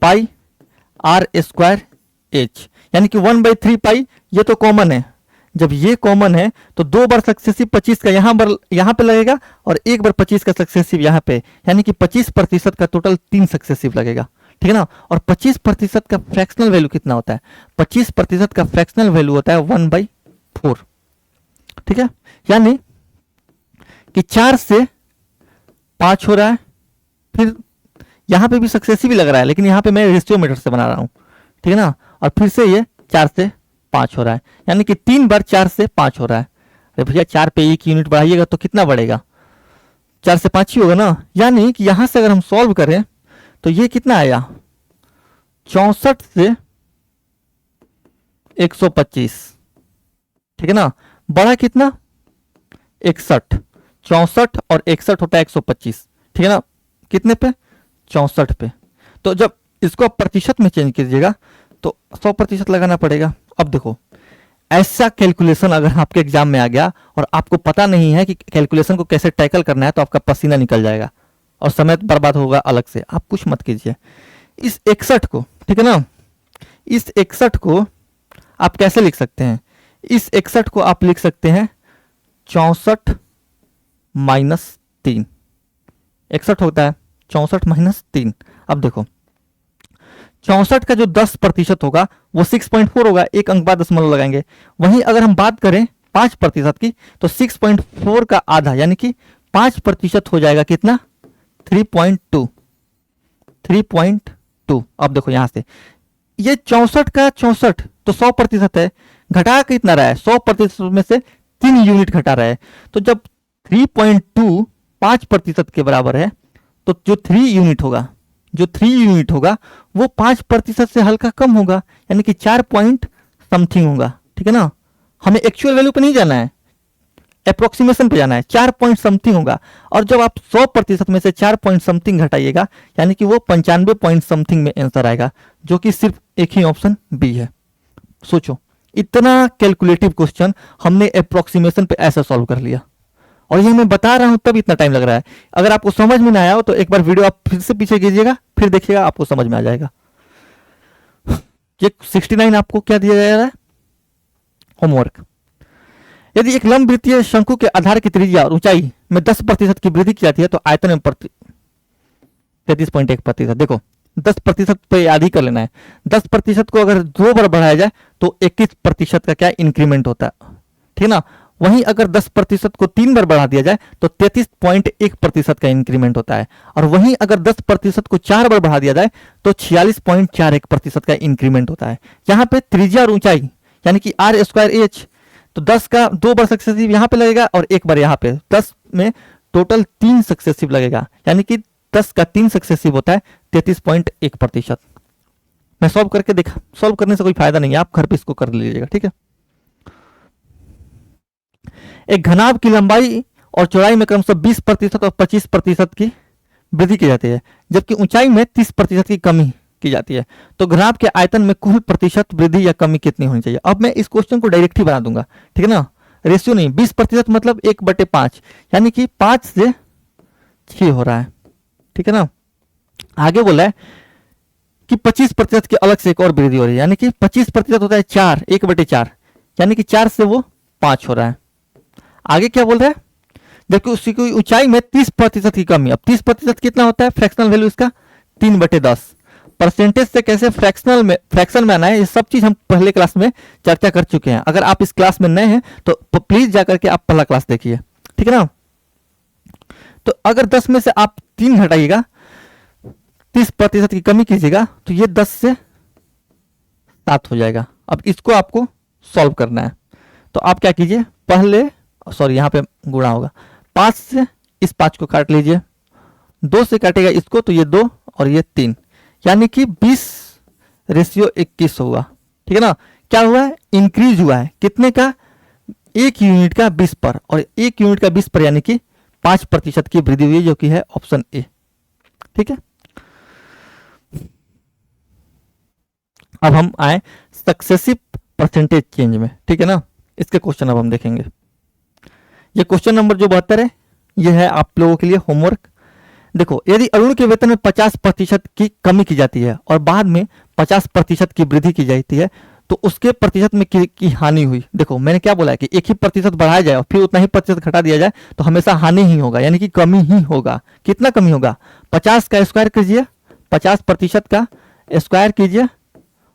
पाई आर स्क्वायर एच, यानी कि 1/3 पाई, ये तो कॉमन है। जब ये कॉमन है तो 2 बार सक्सेसिव 25 का यहां पे लगेगा और एक बार 25 का सक्सेसिव यहां पे, यानी कि 25% का टोटल 3 सक्सेसिव लगेगा, ठीक है ना। और 25% का फ्रैक्शनल वैल्यू कितना होता है, 25% का फ्रैक्शनल वैल्यू होता है 1/4, ठीक है। यानी कि 4 से 5 हो रहा है, फिर यहां पे भी सक्सेसिव ही लग रहा है, लेकिन यहां पे मैं रेशियो मेथड से बना रहा हूं, ठीक है ना। और फिर से ये 4 से 5 हो रहा है, यानी कि 3 बार 4 से 5 हो रहा है। अरे भैया 4 पे 1 यूनिट बढ़ाइएगा तो कितना बढ़ेगा, 4 से 5 ही होगा ना। यानी कि यहां से अगर हम सॉल्व करें तो ये कितना आया, 64 से 125, ठीक है ना। बड़ा कितना, 61, 64 और 61 होता है 125, ठीक है ना। कितने पे, 64 पे। तो जब इसको आप प्रतिशत में चेंज कीजिएगा तो 100% लगाना पड़ेगा। अब देखो ऐसा कैलकुलेशन अगर आपके एग्जाम में आ गया और आपको पता नहीं है कि कैलकुलेशन को कैसे टैकल करना है तो आपका पसीना निकल जाएगा और समय बर्बाद होगा अलग से। आप कुछ मत कीजिए। इस 61 को, ठीक है ना, इस 61 को आप कैसे लिख सकते हैं, इस 61 को आप लिख सकते हैं 64 माइनस 3। 61 होता है 64 माइनस 3। अब देखो 64 का जो 10% होगा वो 6.4 होगा, एक अंक बाद दशमलव लगाएंगे। वहीं अगर हम बात करें 5% की तो 6.4 का आधा यानी कि 5% हो जाएगा कितना, 3.2। 3.2। अब देखो यहां से ये 64 का 64 तो 100% है, घटा कितना रहा है, 100% में से 3 यूनिट घटा रहा है। तो जब 3.2 5% के बराबर है तो जो 3 यूनिट होगा, जो 3 यूनिट होगा वो 5% से हल्का कम होगा, यानी कि 4 पॉइंट समथिंग होगा, ठीक है ना। हमें एक्चुअल वैल्यू पे नहीं जाना है, अप्रोक्सीमेशन पे जाना है, 4 पॉइंट समथिंग होगा। और जब आप 100% में से 4 पॉइंट समथिंग घटाइएगा यानी कि वो 95 पॉइंट समथिंग में आंसर आएगा, जो कि सिर्फ एक ही ऑप्शन बी है। सोचो इतना कैलकुलेटिव क्वेश्चन हमने अप्रोक्सीमेशन पे ऐसा सॉल्व कर लिया, और ये मैं बता रहा हूं तब इतना टाइम लग रहा है। अगर आपको समझ में ना आया हो तो एक बार वीडियो आप फिर से पीछे कीजिएगा, फिर देखिएगा आपको समझ में आ जाएगा। ये 69 आपको क्या दिया जा रहा है, होमवर्क। यदि एक लंब वृत्तीय शंकु के आधार की त्रिज्या और ऊंचाई में 10% की वृद्धि की जाती है तो आयतन में 33.1%। देखो 10% पे याद ही कर लेना है। 10% को अगर 2 बार बढ़ाया जाए तो 21% का क्या इंक्रीमेंट होता है, ठीक है ना। वहीं अगर 10% को 3 बार बढ़ा दिया जाए तो 33.1% का इंक्रीमेंट होता है। और वहीं अगर 10% को 4 बार बढ़ा दिया जाए तो 46.41% का इंक्रीमेंट होता है। यहाँ पे त्रिज्या और ऊंचाई यानी कि आर स्क्वायर एच, तो 10 का 2 बार सक्सेसिव यहां पे लगेगा और एक बार यहां पे, 10 में टोटल 3 सक्सेसिव लगेगा, यानी कि 10 का 3 सक्सेसिव होता है 33.1%। मैं सॉल्व करके देखा, सॉल्व करने से कोई फायदा नहीं है, आप घर पे इसको कर लीजिएगा, ठीक है। एक घनाभ की लंबाई और चौड़ाई में क्रमशः 20% और 25% की वृद्धि की जाती है, जबकि ऊंचाई में 30% की कमी की जाती है। तो घनाभ के आयतन में कुल प्रतिशत वृद्धि या कमी कितनी होनी चाहिए। अब मैं इस क्वेश्चन को डायरेक्ट ही बना दूंगा, ठीक है ना, रेशियो नहीं। 20% मतलब 1/5, यानी कि 5 से 6 हो रहा है, ठीक है ना। आगे बोला है कि 25% की अलग से एक और वृद्धि हो रही है, यानी कि 25% होता है 4, 1/4, यानी कि 4 से वो 5 हो रहा है। आगे क्या बोल रहा है, जबकि उसकी कोई ऊंचाई में 30% की कमी। अब 30% कितना होता है, फ्रैक्शनल वैल्यू इसका 3/10। परसेंटेज से कैसे फ्रैक्शन में आना है, ये सब चीज हम पहले क्लास में चर्चा कर चुके हैं। अगर आप इस क्लास में नए हैं तो प्लीज जाकर के आप पहला क्लास देखिए, ठीक है ना। तो अगर 10 में से आप 3 घटाइएगा, 30% की कमी कीजिएगा, तो ये 10 से 7 हो जाएगा। अब इसको आपको सॉल्व करना है, तो आप क्या कीजिए, पहले सॉरी यहाँ पे गुणा होगा, 5 से इस 5 को काट लीजिए, 2 से काटेगा इसको तो ये 2 और ये 3, यानी कि 20:21 हुआ, ठीक है ना। क्या हुआ है, इंक्रीज हुआ है कितने का, 1 यूनिट का 20 पर, और 1 यूनिट का 20 पर यानी कि 5% की वृद्धि हुई है, जो कि है ऑप्शन ए, ठीक है। अब हम आए सक्सेसिव परसेंटेज चेंज में, ठीक है ना। इसके क्वेश्चन अब हम देखेंगे। ये क्वेश्चन नंबर जो 72 है, ये है आप लोगों के लिए होमवर्क। देखो, यदि अरुण के वेतन में 50% की कमी की जाती है और बाद में 50% की वृद्धि की जाती है, तो उसके प्रतिशत में की हानि हुई। देखो मैंने क्या बोला है कि एक ही प्रतिशत बढ़ाया जाए और फिर उतना ही प्रतिशत घटा दिया जाए तो हमेशा हानि ही होगा, यानी कि कमी ही होगा। कितना कमी होगा, 50 का स्क्वायर कीजिए, 50% का स्क्वायर कीजिए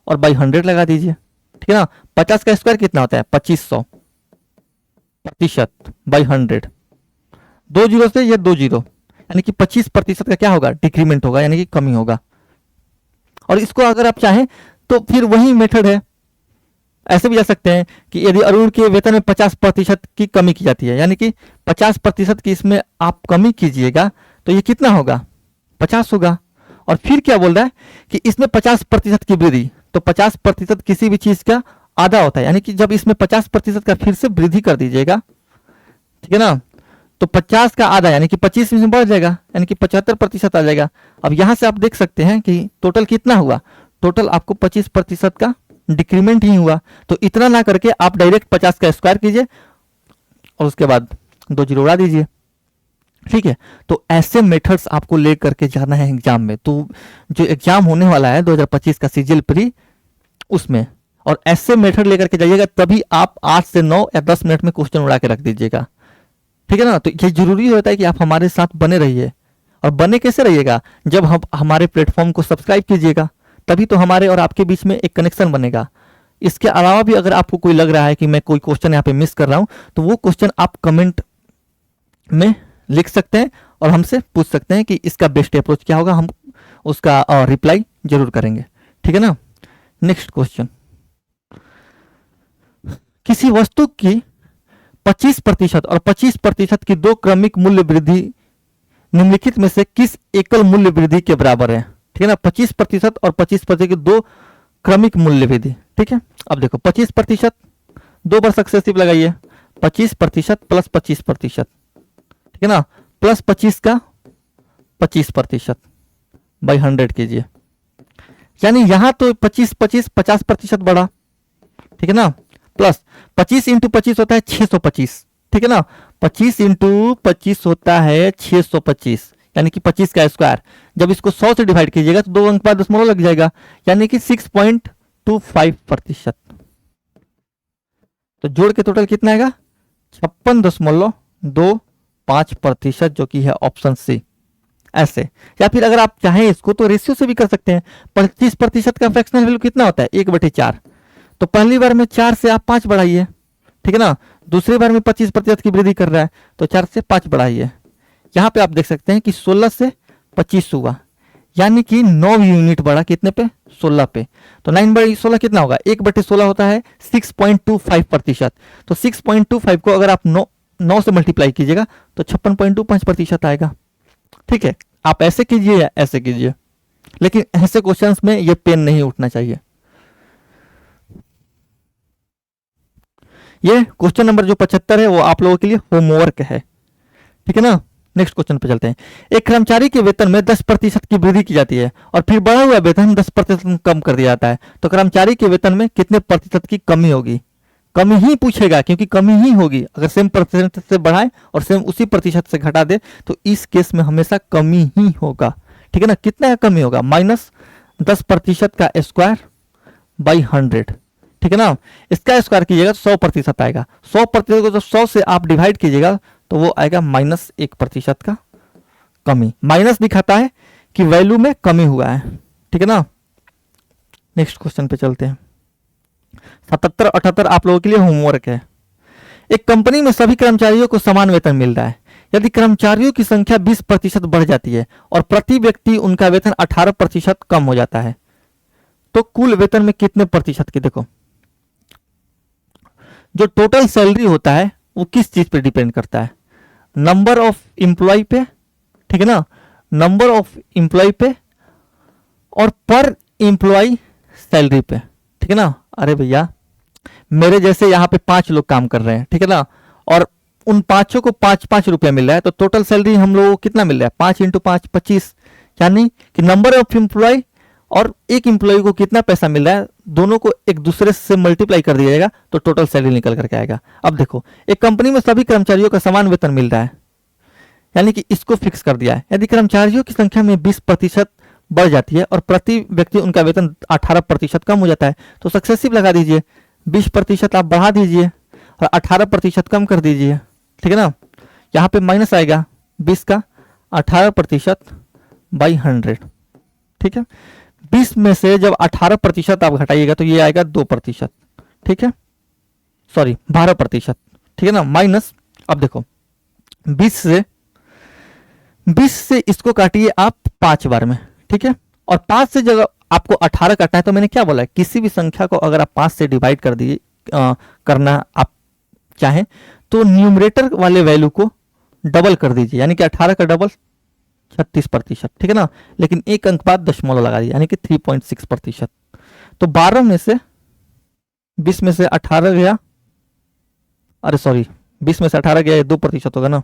और बाई 100 लगा दीजिए, ठीक है ना। 50 का स्क्वायर कितना होता है, 2500, प्रतिशत बाई 100, 2 जीरो से ये 2 जीरो, यानी कि 25% का क्या होगा, डिक्रीमेंट होगा, यानी कि कमी होगा। और इसको अगर आप चाहें तो फिर वही मेथड है, ऐसे भी जा सकते हैं कि यदि अरुण के वेतन में 50% की कमी की जाती है, यानी कि 50% की इसमें आप कमी कीजिएगा तो ये कितना होगा, 50 होगा। और फिर क्या बोल रहा है कि इसमें 50% की वृद्धि, तो 50% किसी भी चीज का आधा होता है, यानी कि जब इसमें 50% का फिर से वृद्धि कर दीजिएगा, ठीक है ना, तो 50 का आधा यानी कि 25 में बढ़ जाएगा, यानी कि 75% आ जाएगा। अब यहां से आप देख सकते हैं कि टोटल कितना हुआ, टोटल आपको 25% का डिक्रीमेंट ही हुआ। तो इतना ना करके आप डायरेक्ट 50 का स्क्वायर कीजिए और उसके बाद 2 जीरो उड़ा दीजिए, ठीक है। तो ऐसे मेथड्स आपको ले करके जाना है एग्जाम में। तो जो एग्जाम होने वाला है 2025 का सीजीएल प्री, उसमें और ऐसे मेथड लेकर के जाइएगा, तभी आप 8 से 9 या 10 मिनट में क्वेश्चन उड़ा के रख दीजिएगा, ठीक है ना। तो ये जरूरी होता है कि आप हमारे साथ बने रहिए। और बने कैसे रहिएगा, जब हम हमारे प्लेटफॉर्म को सब्सक्राइब कीजिएगा, तभी तो हमारे और आपके बीच में एक कनेक्शन बनेगा। इसके अलावा भी अगर आपको कोई लग रहा है कि मैं कोई क्वेश्चन यहाँ पे मिस कर रहा हूं, तो वो क्वेश्चन आप कमेंट में लिख सकते हैं और हमसे पूछ सकते हैं कि इसका बेस्ट अप्रोच क्या होगा, हम उसका रिप्लाई जरूर करेंगे, ठीक है ना। नेक्स्ट क्वेश्चन, किसी वस्तु की 25% और 25% की 2 क्रमिक मूल्य वृद्धि निम्नलिखित में से किस एकल मूल्य वृद्धि के बराबर है, ठीक है ना। 25% और 25% की 2 क्रमिक मूल्य वृद्धि, ठीक है। अब देखो 25% 2 बार सक्सेसिव लगाइए, 25% प्लस 25%, ठीक है ना, प्लस 25 का 25% बाई 100 कीजिए, यानी यहां तो 50% बढ़ा, ठीक है ना, प्लस 25 इंटू 25 होता है 625, ठीक है ना। 25 इंटू 25 होता है 625, यानी कि 25 का स्क्वायर। जब इसको 100 से डिवाइड कीजिएगा तो 2 अंक बाद दशमलव लग जाएगा, यानी कि 6.25%। तो जोड़ के टोटल कितना आएगा, 56.25%, जो कि है ऑप्शन सी। ऐसे, या फिर अगर आप चाहें इसको तो रेशियो से भी कर सकते हैं। 25% का फ्रैक्शनल वैल्यू कितना होता है, 1/4। तो पहली बार में 4 से आप 5 बढ़ाइए, ठीक है ना। दूसरी बार में 25% की वृद्धि कर रहा है तो 4 से 5 बढ़ाइए। यहां पे आप देख सकते हैं कि 16 से 25 हुआ, यानी कि 9 यूनिट बढ़ा, कितने पे, 16 पे। तो 9/16 कितना होगा, 1/16 होता है 6.25%। तो 6.25 को अगर आप 9 से मल्टीप्लाई कीजिएगा तो 56.25% आएगा, ठीक है। आप ऐसे कीजिए या ऐसे कीजिए, लेकिन ऐसे क्वेश्चंस में ये पेन नहीं उठना चाहिए। ये क्वेश्चन नंबर जो 75 है वो आप लोगों के लिए होमवर्क है, ठीक है ना। नेक्स्ट क्वेश्चन पे चलते हैं। एक कर्मचारी के वेतन में 10% की वृद्धि की जाती है और फिर बढ़ा हुआ वेतन 10% कम कर दिया जाता है, तो कर्मचारी के वेतन में कितने प्रतिशत की कमी होगी? कमी ही पूछेगा, क्योंकि कमी ही होगी। अगर सेम प्रतिशत से बढ़ाए और सेम उसी प्रतिशत से घटा दे तो इस केस में हमेशा कमी ही होगा, ठीक है ना। कितना कमी होगा? -10% का स्क्वायर बाई 100, ठीक है ना। इसका स्क्वायर कीजिएगा तो 100% आएगा। 100% को जब 100 से आप डिवाइड कीजिएगा तो वो आएगा -1% का कमी। माइनस दिखाता है कि वैल्यू में कमी हुआ है, ठीक है ना। नेक्स्ट क्वेश्चन पे चलते हैं। 77 78 आप लोगों के लिए होमवर्क है। एक कंपनी में सभी कर्मचारियों को समान वेतन मिल रहा है। यदि कर्मचारियों की संख्या 20% बढ़ जाती है और प्रति व्यक्ति उनका वेतन 18% कम हो जाता है, तो कुल वेतन में कितने प्रतिशत की? देखो, जो टोटल सैलरी होता है वो किस चीज पे डिपेंड करता है? नंबर ऑफ एम्प्लॉय पे, ठीक है ना, नंबर ऑफ एम्प्लॉय पे और पर एम्प्लॉय सैलरी पे, ठीक है ना। अरे भैया, मेरे जैसे यहाँ पे 5 लोग काम कर रहे हैं, ठीक है ना, और उन पांचों को 5-5 रुपया मिल रहा है, तो टोटल सैलरी हम लोगों को कितना मिल रहा है? 5 × 5 25, यानी कि नंबर ऑफ एम्प्लॉय और एक एम्प्लॉय को कितना पैसा मिल रहा है, दोनों को एक दूसरे से मल्टीप्लाई कर दिया जाएगा तो टोटल सैलरी निकल करके आएगा। अब देखो, एक कंपनी में सभी कर्मचारियों का समान वेतन मिल रहा है, यानी कि इसको फिक्स कर दिया है। यदि कर्मचारियों की संख्या में 20% बढ़ जाती है और प्रति व्यक्ति उनका वेतन 18% कम हो जाता है, तो सक्सेसिव लगा दीजिए। 20% आप बढ़ा दीजिए और 18% कम कर दीजिए, ठीक है ना। यहाँ पे माइनस आएगा 20 का 18% बाई 100, ठीक है। 20 में से जब 18% आप घटाइएगा तो ये आएगा 2%, ठीक है, सॉरी 12%, ठीक है ना। माइनस, अब देखो 20 से इसको काटिए आप 5 बार में, ठीक है, और 5 से जब आपको 18 काटना है तो मैंने क्या बोला है, किसी भी संख्या को अगर आप 5 से डिवाइड कर दिए करना आप चाहें तो न्यूमरेटर वाले वैल्यू को डबल कर दीजिए, यानी कि 18 का डबल 36%, ठीक है ना। लेकिन एक अंक बाद दशमलव लगा दिया, यानी कि 3.6%। तो 12 में से 20 में से 18 गया, अरे सॉरी 20 में से 18 गया, ये 2% होगा ना,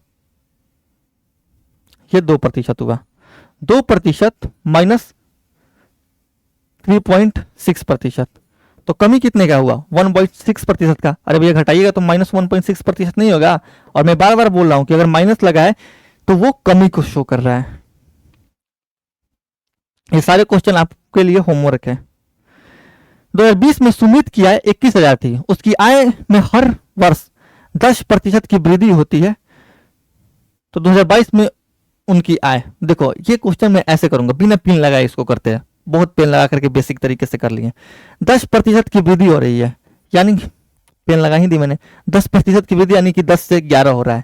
ये 2% हुआ। 2% माइनस 3.6%, तो कमी कितने का हुआ? 1.6% का। अरे भैया घटाइएगा तो -1.6% नहीं होगा। और मैं बार बार बोल रहा हूं कि अगर माइनस लगा है तो वो कमी को शो कर रहा है। ये सारे क्वेश्चन आपके लिए होमवर्क है। 2020 में सुमित की आय 21,000 थी। उसकी आय में हर वर्ष 10% की वृद्धि होती है, तो 2022 में उनकी आय, देखो ये क्वेश्चन मैं ऐसे करूंगा, बिना पिन लगाए इसको करते हैं, बहुत पेन लगा करके बेसिक तरीके से कर लिए। 10% की वृद्धि हो रही है, यानी पेन लगा ही दी मैंने। 10% की वृद्धि यानी कि 10 से 11 हो रहा है,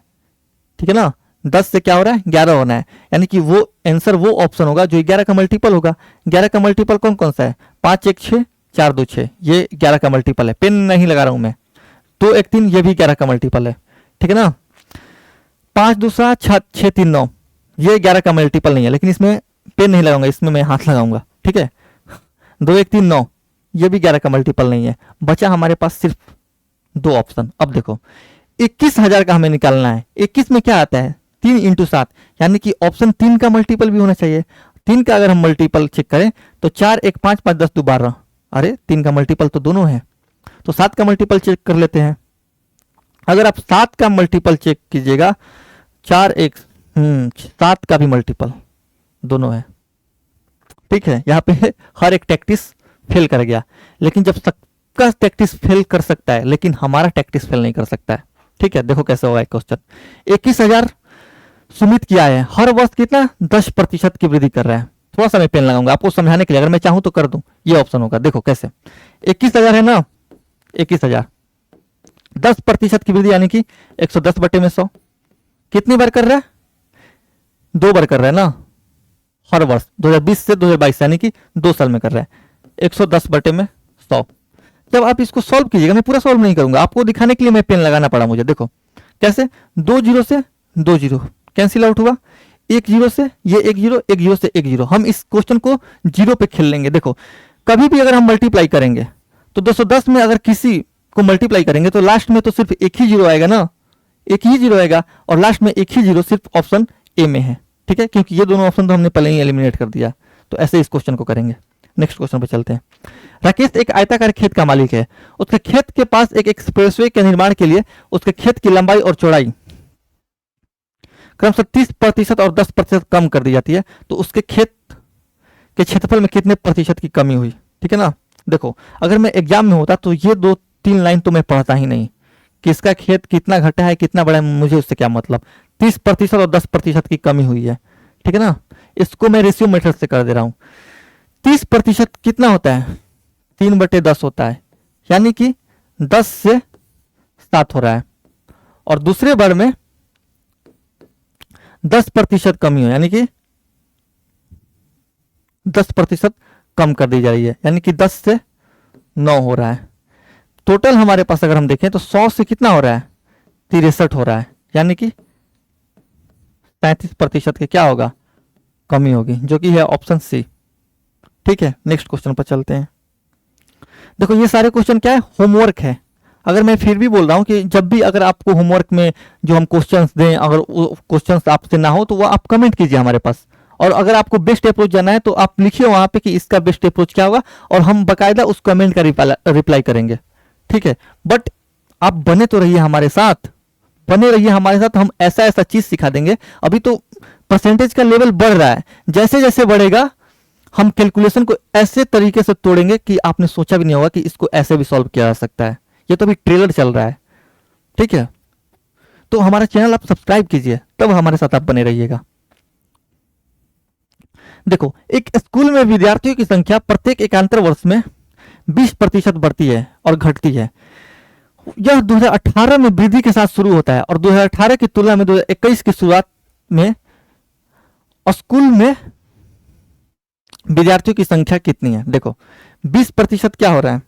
ठीक है ना। 10 से क्या हो रहा है? 11 होना है, यानी कि वो आंसर वो ऑप्शन होगा जो 11 का मल्टीपल होगा। 11 का मल्टीपल कौन कौन सा है? 5 1 6, 4 2 6, ये 11 का मल्टीपल है। पेन नहीं लगा रहा हूं मैं। 2 1 3, ये भी 11 का मल्टीपल है, ठीक है ना। 5 2 7 6 3 9, ये 11 का मल्टीपल नहीं है, लेकिन इसमें पेन नहीं लगाऊंगा, इसमें मैं हाथ लगाऊंगा, ठीक है। 2 1 3 9, ये भी 11 का मल्टीपल नहीं है। बचा हमारे पास सिर्फ 2 ऑप्शन। अब देखो 21,000 का हमें निकालना है। 21 में क्या आता है? 3 × 7, यानी कि ऑप्शन 3 का मल्टीपल भी होना चाहिए। 3 का अगर हम मल्टीपल चेक करें तो 4 1 5 5 10 2 12, अरे 3 का मल्टीपल तो दोनों है, तो 7 का मल्टीपल चेक कर लेते हैं। अगर आप 7 का मल्टीपल चेक कीजिएगा, 4 1 7 का भी मल्टीपल दोनों है, ठीक है। यहाँ पे हर एक टैक्टिस फेल कर गया, लेकिन जब सबका टैक्टिस फेल कर सकता है लेकिन हमारा टैक्टिस फेल नहीं कर सकता है, ठीक है। देखो कैसे होगा क्वेश्चन। 21,000 सुमित किया है, हर वर्ष कितना? 10% की वृद्धि कर रहा है। थोड़ा सा मैं पेन लगाऊंगा आपको समझाने के लिए, अगर मैं चाहूं तो कर दूं। ये ऑप्शन होगा, देखो कैसे। 21,000 है ना, 21,000 10% की वृद्धि यानी कि 110/100 कितनी बार कर रहा है? 2 बार कर रहा है ना, हर वर्ष 2020 से 2022, यानी कि 2 साल में कर रहा है। 110/100। जब आप इसको सॉल्व कीजिएगा, मैं पूरा सॉल्व नहीं करूंगा, आपको दिखाने के लिए मैं पेन लगाना पड़ा मुझे। देखो कैसे, 2 0 से 2 0 कैंसिल आउट हुआ। एक जीरो से ये एक जीरो से एक जीरो। हम इस क्वेश्चन को जीरो पे खेल लेंगे। देखो कभी भी अगर हम मल्टीप्लाई करेंगे तो 210 में अगर किसी को मल्टीप्लाई करेंगे तो लास्ट में तो सिर्फ एक ही जीरो आएगा ना, एक ही जीरो आएगा, और लास्ट में एक ही जीरो सिर्फ ऑप्शन ए में है। ठीक है, क्योंकि ये दोनों ऑप्शन तो हमने पहले ही एलिमिनेट कर दिया। तो ऐसे इस क्वेश्चन को करेंगे। नेक्स्ट क्वेश्चन पे चलते हैं। राकेश एक आयताकार खेत का मालिक है। उसके खेत के पास एक एक्सप्रेसवे के निर्माण के लिए उसके खेत की लंबाई और चौड़ाई क्रमशः 30% और 10% कम कर दी जाती है। तो उसके खेत के क्षेत्रफल में कितने प्रतिशत की कमी हुई? ठीक है ना। देखो अगर मैं एग्जाम में होता तो ये 2-3 लाइन तो मैं पढ़ता ही नहीं कि इसका खेत कितना घटा है कितना बड़ा है, मुझे उससे क्या मतलब। 30% और 10% की कमी हुई है। ठीक है ना, इसको मैं रेशियो मेथड से कर दे रहा हूं। 30% कितना होता है? 3/10 होता है, यानी कि 10 से 7 हो रहा है। और दूसरे बार में 10% कमी हो, यानी कि 10% कम कर दी जा रही है, यानी कि 10 से 9 हो रहा है। टोटल हमारे पास अगर हम देखें तो 100 से कितना हो रहा है? 63 हो रहा है, यानी कि 35% के क्या होगा? कमी होगी, जो कि है ऑप्शन सी। ठीक है, नेक्स्ट क्वेश्चन पर चलते हैं। देखो ये सारे क्वेश्चन क्या है? होमवर्क है। अगर मैं फिर भी बोल रहा हूं कि जब भी अगर आपको होमवर्क में जो हम क्वेश्चंस दें, अगर वो क्वेश्चंस आपसे ना हो तो वो आप कमेंट कीजिए हमारे पास। और अगर आपको बेस्ट अप्रोच जाना है तो आप लिखिए वहां पे कि इसका बेस्ट अप्रोच क्या होगा, और हम बकायदा उस कमेंट का रिप्लाई करेंगे। ठीक है, बट आप बने तो रहिए हमारे साथ, बने रहिए हमारे साथ। हम ऐसा ऐसा चीज सिखा देंगे। अभी तो परसेंटेज का लेवल बढ़ रहा है, जैसे जैसे बढ़ेगा हम कैलकुलेशन को ऐसे तरीके से तोड़ेंगे कि आपने सोचा भी नहीं होगा कि इसको ऐसे भी सॉल्व किया जा सकता है। ये तो अभी ट्रेलर चल रहा है। ठीक है, तो हमारा चैनल आप सब्सक्राइब कीजिए, तब हमारे साथ आप बने रहिएगा। देखो एक स्कूल में विद्यार्थियों की संख्या प्रत्येक एकांतर वर्ष में 20% बढ़ती है और घटती है। यह 2018 में वृद्धि के साथ शुरू होता है और 2018 की तुलना में 2021 की शुरुआत में स्कूल में विद्यार्थियों की संख्या कितनी है? देखो 20% क्या हो रहा है?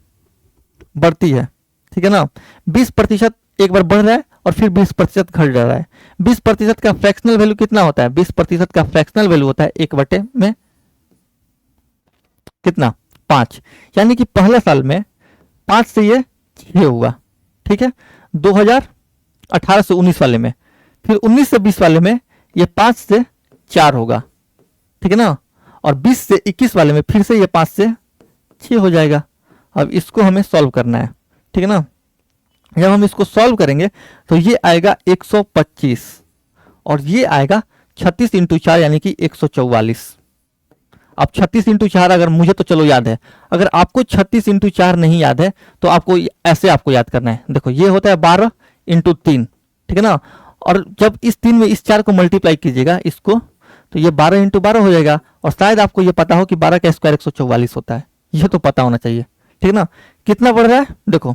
बढ़ती है। ठीक है ना, 20% एक बार बढ़ रहा है और फिर 20% घट जा रहा है। 20% का फ्रैक्शनल वैल्यू कितना होता है? 20% का फ्रैक्शनल वैल्यू होता है 1 में कितना? 5, यानी कि पहले साल में 5 से ये 6 हुआ। ठीक है, 2018 से 19 वाले में, फिर 19 से 20 वाले में ये 5 से 4 होगा। ठीक है ना, और 20 से 21 वाले में फिर से ये 5 से 6 हो जाएगा। अब इसको हमें सॉल्व करना है। ठीक है ना, जब हम इसको सॉल्व करेंगे तो ये आएगा 125 और ये आएगा 36 इंटू 4 यानी कि 144। अब 36 इंटू 4 अगर मुझे तो चलो याद है, अगर आपको 36 इंटू 4 नहीं याद है तो आपको ऐसे आपको याद करना है। देखो ये होता है 12 इंटू 3। ठीक है ना, और जब इस 3 में इस 4 को मल्टीप्लाई कीजिएगा इसको, तो ये 12 इंटू 12 हो जाएगा। और शायद आपको ये पता हो कि 12 का स्क्वायर 144 होता है, ये तो पता होना चाहिए। ठीक है ना, कितना बढ़ रहा है? देखो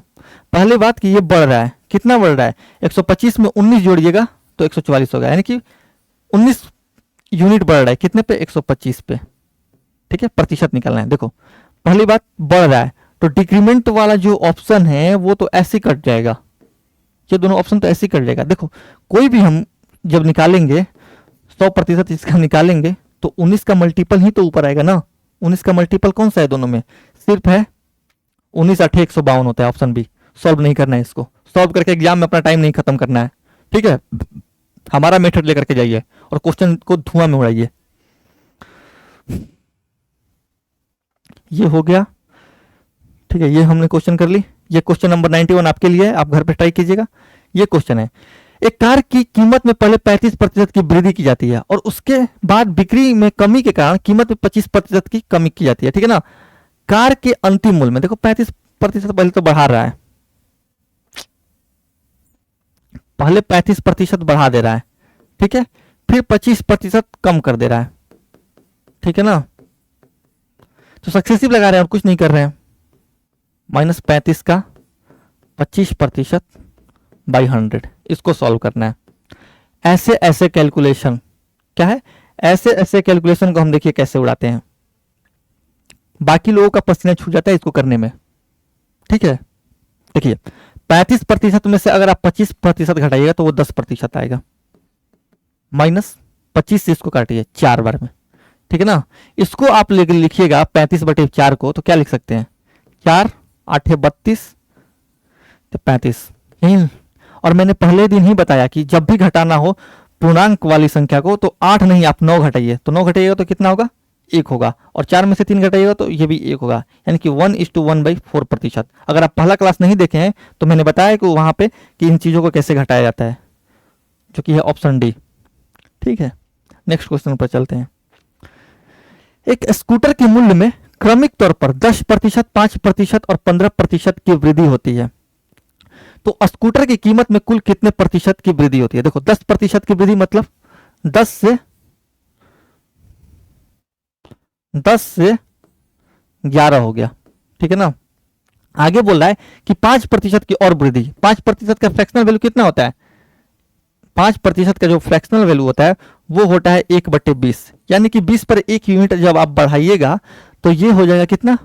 पहली बात कि ये बढ़ रहा है, कितना बढ़ रहा है? 125 में 19 जोड़िएगा तो 144 होगा, यानी कि 19 यूनिट बढ़ रहा है। कितने पे? 125 पे। ठीक है, प्रतिशत निकालना है। देखो पहली बात बढ़ रहा है तो डिक्रीमेंट वाला जो ऑप्शन है वो तो ऐसे कट जाएगा, ये दोनों ऑप्शन तो ऐसे कट जाएगा। देखो कोई भी हम जब निकालेंगे 100% इसका निकालेंगे तो 19 का मल्टीपल ही तो ऊपर आएगा ना। 19 का मल्टीपल कौन सा है दोनों में? सिर्फ है 19 8 152 होता है। Option B. सॉल्व नहीं करना है, इसको सॉल्व करके एग्जाम में अपना टाइम नहीं खत्म करना है। ठीक है, हमारा मेथड लेकर के जाइए और क्वेश्चन को धुआं में उड़ाइए। ये हो गया। ठीक है, ये हमने क्वेश्चन कर ली। ये क्वेश्चन नंबर 91 आपके लिए है, आप घर पे ट्राई कीजिएगा। ये क्वेश्चन है, एक कार की कीमत में पहले 35% की वृद्धि की जाती है और उसके बाद बिक्री में कमी के कारण कीमत में 25% की कमी की जाती है। ठीक है ना, कार के अंतिम मूल्य में देखो 35% पहले तो बढ़ा रहा है, पहले 35% बढ़ा दे रहा है। ठीक है, फिर 25% कम कर दे रहा है। ठीक है ना, तो सक्सेसिव लगा रहे हैं और कुछ नहीं कर रहे हैं। -35 का 25% बाई 100, इसको सॉल्व करना है। ऐसे ऐसे कैलकुलेशन क्या है? ऐसे ऐसे कैलकुलेशन को हम देखिए कैसे उड़ाते हैं, बाकी लोगों का पसीना छूट जाता है इसको करने में। ठीक है, देखिए 35% में से अगर आप 25% घटाइएगा तो वो 10% आएगा, माइनस 25 से इसको काटिए 4 बार में, ठीक है ना। इसको आप लिखिएगा 35/4 को, तो क्या लिख सकते हैं, 4 8 32 तो 35 यही। और मैंने पहले दिन ही बताया कि जब भी घटाना हो पूर्णांक वाली संख्या को तो 8 नहीं आप 9 घटाइए, तो 9 घटाइएगा तो कितना होगा, 1 होगा, और 4 में से 3 घटाइएगा तो ये भी 1 होगा, यानी कि 1:1/4%। अगर आप पहला क्लास नहीं देखे हैं तो मैंने बताया कि वहां पे कि इन चीज़ों को कैसे घटाया जाता है, जो कि है ऑप्शन डी, ठीक है। नेक्स्ट क्वेश्चन पर चलते हैं। एक स्कूटर के मूल्य में क्रमिक तौर पर 10%, 5% और 15% की वृद्धि होती है, तो स्कूटर की कीमत में कुल कितने प्रतिशत की वृद्धि होती है। देखो 10% की वृद्धि मतलब 10 से 11 हो गया, ठीक है ना। आगे बोल रहा है कि 5% की और वृद्धि, 5% का फ्रैक्शनल वैल्यू कितना होता है, 5% का जो फ्रैक्शनल वैल्यू होता है वो होता है 1/20, यानी कि 20 पर 1 यूनिट जब आप बढ़ाइएगा तो ये हो जाएगा कितना,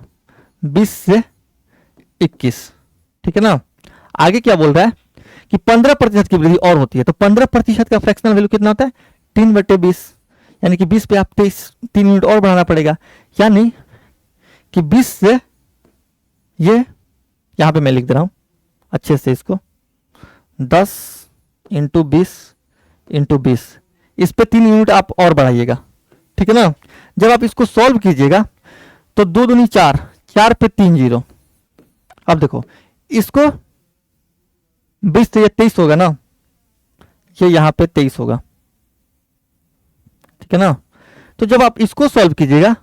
20 से 21, ठीक है ना। आगे क्या बोल रहा है कि 15% की वृद्धि और होती है, तो 15% का फ्रैक्शनल वैल्यू कितना होता है, 3/20, यानी कि 20 पे आप 3 यूनिट और बढ़ाना पड़ेगा, यानी कि 20 से ये यहां पे मैं लिख दे रहा हूं अच्छे से इसको, 10 × 20 इस पे 3 यूनिट आप और बढ़ाइएगा, ठीक है ना। जब आप इसको सॉल्व कीजिएगा तो 2 दूनी 4, 4 पे 3 0। अब देखो इसको 20 से ये 23 होगा ना, ये यहां पे 23 होगा, ठीक है ना। तो जब आप इसको सॉल्व कीजिएगा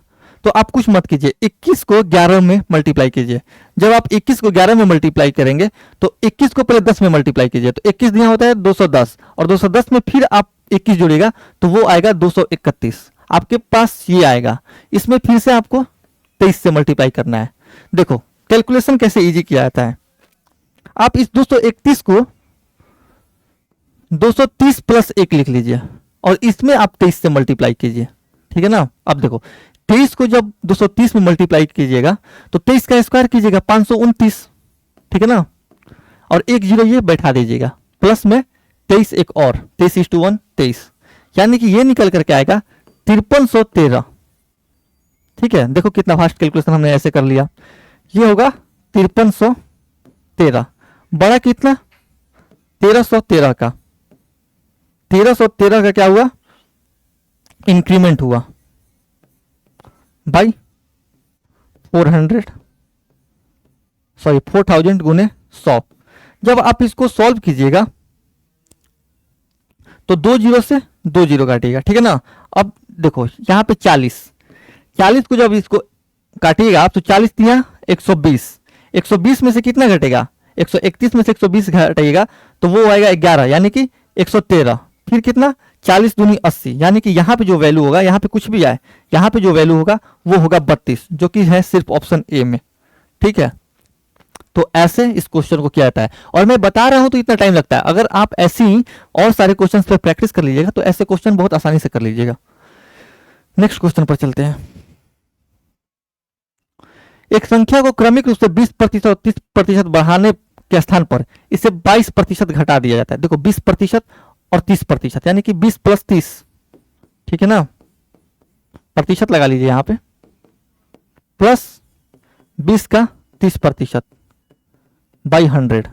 तो आप कुछ मत कीजिए, 21 को 11 में मल्टीप्लाई कीजिए। जब आप 21 को 11 में मल्टीप्लाई करेंगे तो 21 को पहले 10 में मल्टीप्लाई कीजिए, तो 21 दिया होता है 210, और 210 में फिर आप 21 जोड़िएगा तो वो आएगा 231, आपके पास ये आएगा। इसमें फिर से आपको 23 से मल्टीप्लाई करना है। देखो कैलकुलेशन कैसे इजी किया जाता है, आप इस 231 को 230 + 1 लिख लीजिए और इसमें आप 23 से मल्टीप्लाई कीजिए, ठीक है ना। अब देखो 23 को जब 230 में मल्टीप्लाई कीजिएगा तो 23 का स्क्वायर कीजिएगा 529, ठीक है ना, और 1 0 ये बैठा दीजिएगा, प्लस में 23 एक और 23:1 23, यानी कि ये निकल करके आएगा 5313, ठीक है। देखो कितना फास्ट कैलकुलेशन हमने ऐसे कर लिया, ये होगा 5313, बड़ा कितना 1313 का, 1313 का क्या हुआ, इंक्रीमेंट हुआ बाई 4000 गुने 100। जब आप इसको सॉल्व कीजिएगा तो 2 0 से 2 0 काटिएगा, ठीक है ना। अब देखो यहां पे 40 को जब इसको काटिएगा आप तो 40 दिया 120, 120 में से कितना घटेगा, 131 में से 120 घटाइएगा तो वो आएगा 11, यानी कि 113, फिर कितना 40 दूनी 80, यानी कि यहाँ पे जो वैल्यू होगा, यहाँ पे कुछ भी आए, यहाँ पे जो वैल्यू होगा वो होगा 32, जो कि है सिर्फ ऑप्शन ए में, ठीक है। तो ऐसे इस क्वेश्चन को किया जाता है, और मैं बता रहा हूं तो इतना टाइम लगता है, अगर आप ऐसे ही और सारे क्वेश्चन पे प्रैक्टिस कर लीजिएगा तो ऐसे क्वेश्चन बहुत आसानी से कर लीजिएगा। नेक्स्ट क्वेश्चन पर चलते हैं। एक संख्या को क्रमिक रूप से 20% और 30% बढ़ाने के स्थान पर इसे 22% घटा दिया जाता है। देखो 20% और 30%, यानी कि 20 + 30, ठीक है ना, प्रतिशत लगा लीजिए यहां पे, प्लस 20 का 30% बाई 100।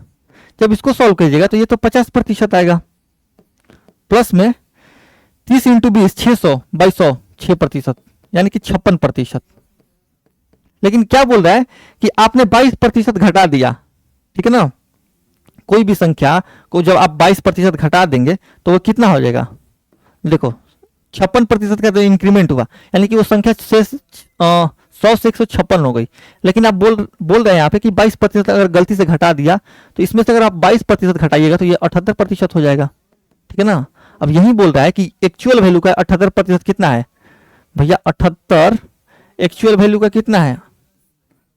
जब इसको सॉल्व कीजिएगा तो ये तो 50% आएगा, प्लस में 30 × 20 600 बाई 100 6%, यानी कि 56%। लेकिन क्या बोल रहा है कि आपने 22% घटा दिया, ठीक है ना। कोई भी संख्या को जब आप 22% घटा देंगे तो वो कितना हो जाएगा, देखो 56% का तो इंक्रीमेंट हुआ, यानी कि वो संख्या से 100 से 156 हो गई। लेकिन आप बोल रहे हैं यहाँ पे कि 22% अगर गलती से घटा दिया तो इसमें से अगर आप 22% घटाइएगा तो ये 78% हो जाएगा, ठीक है ना। अब यही बोल रहा है कि एक्चुअल वैल्यू का 78% कितना है भैया, 78 एक्चुअल वैल्यू का कितना है,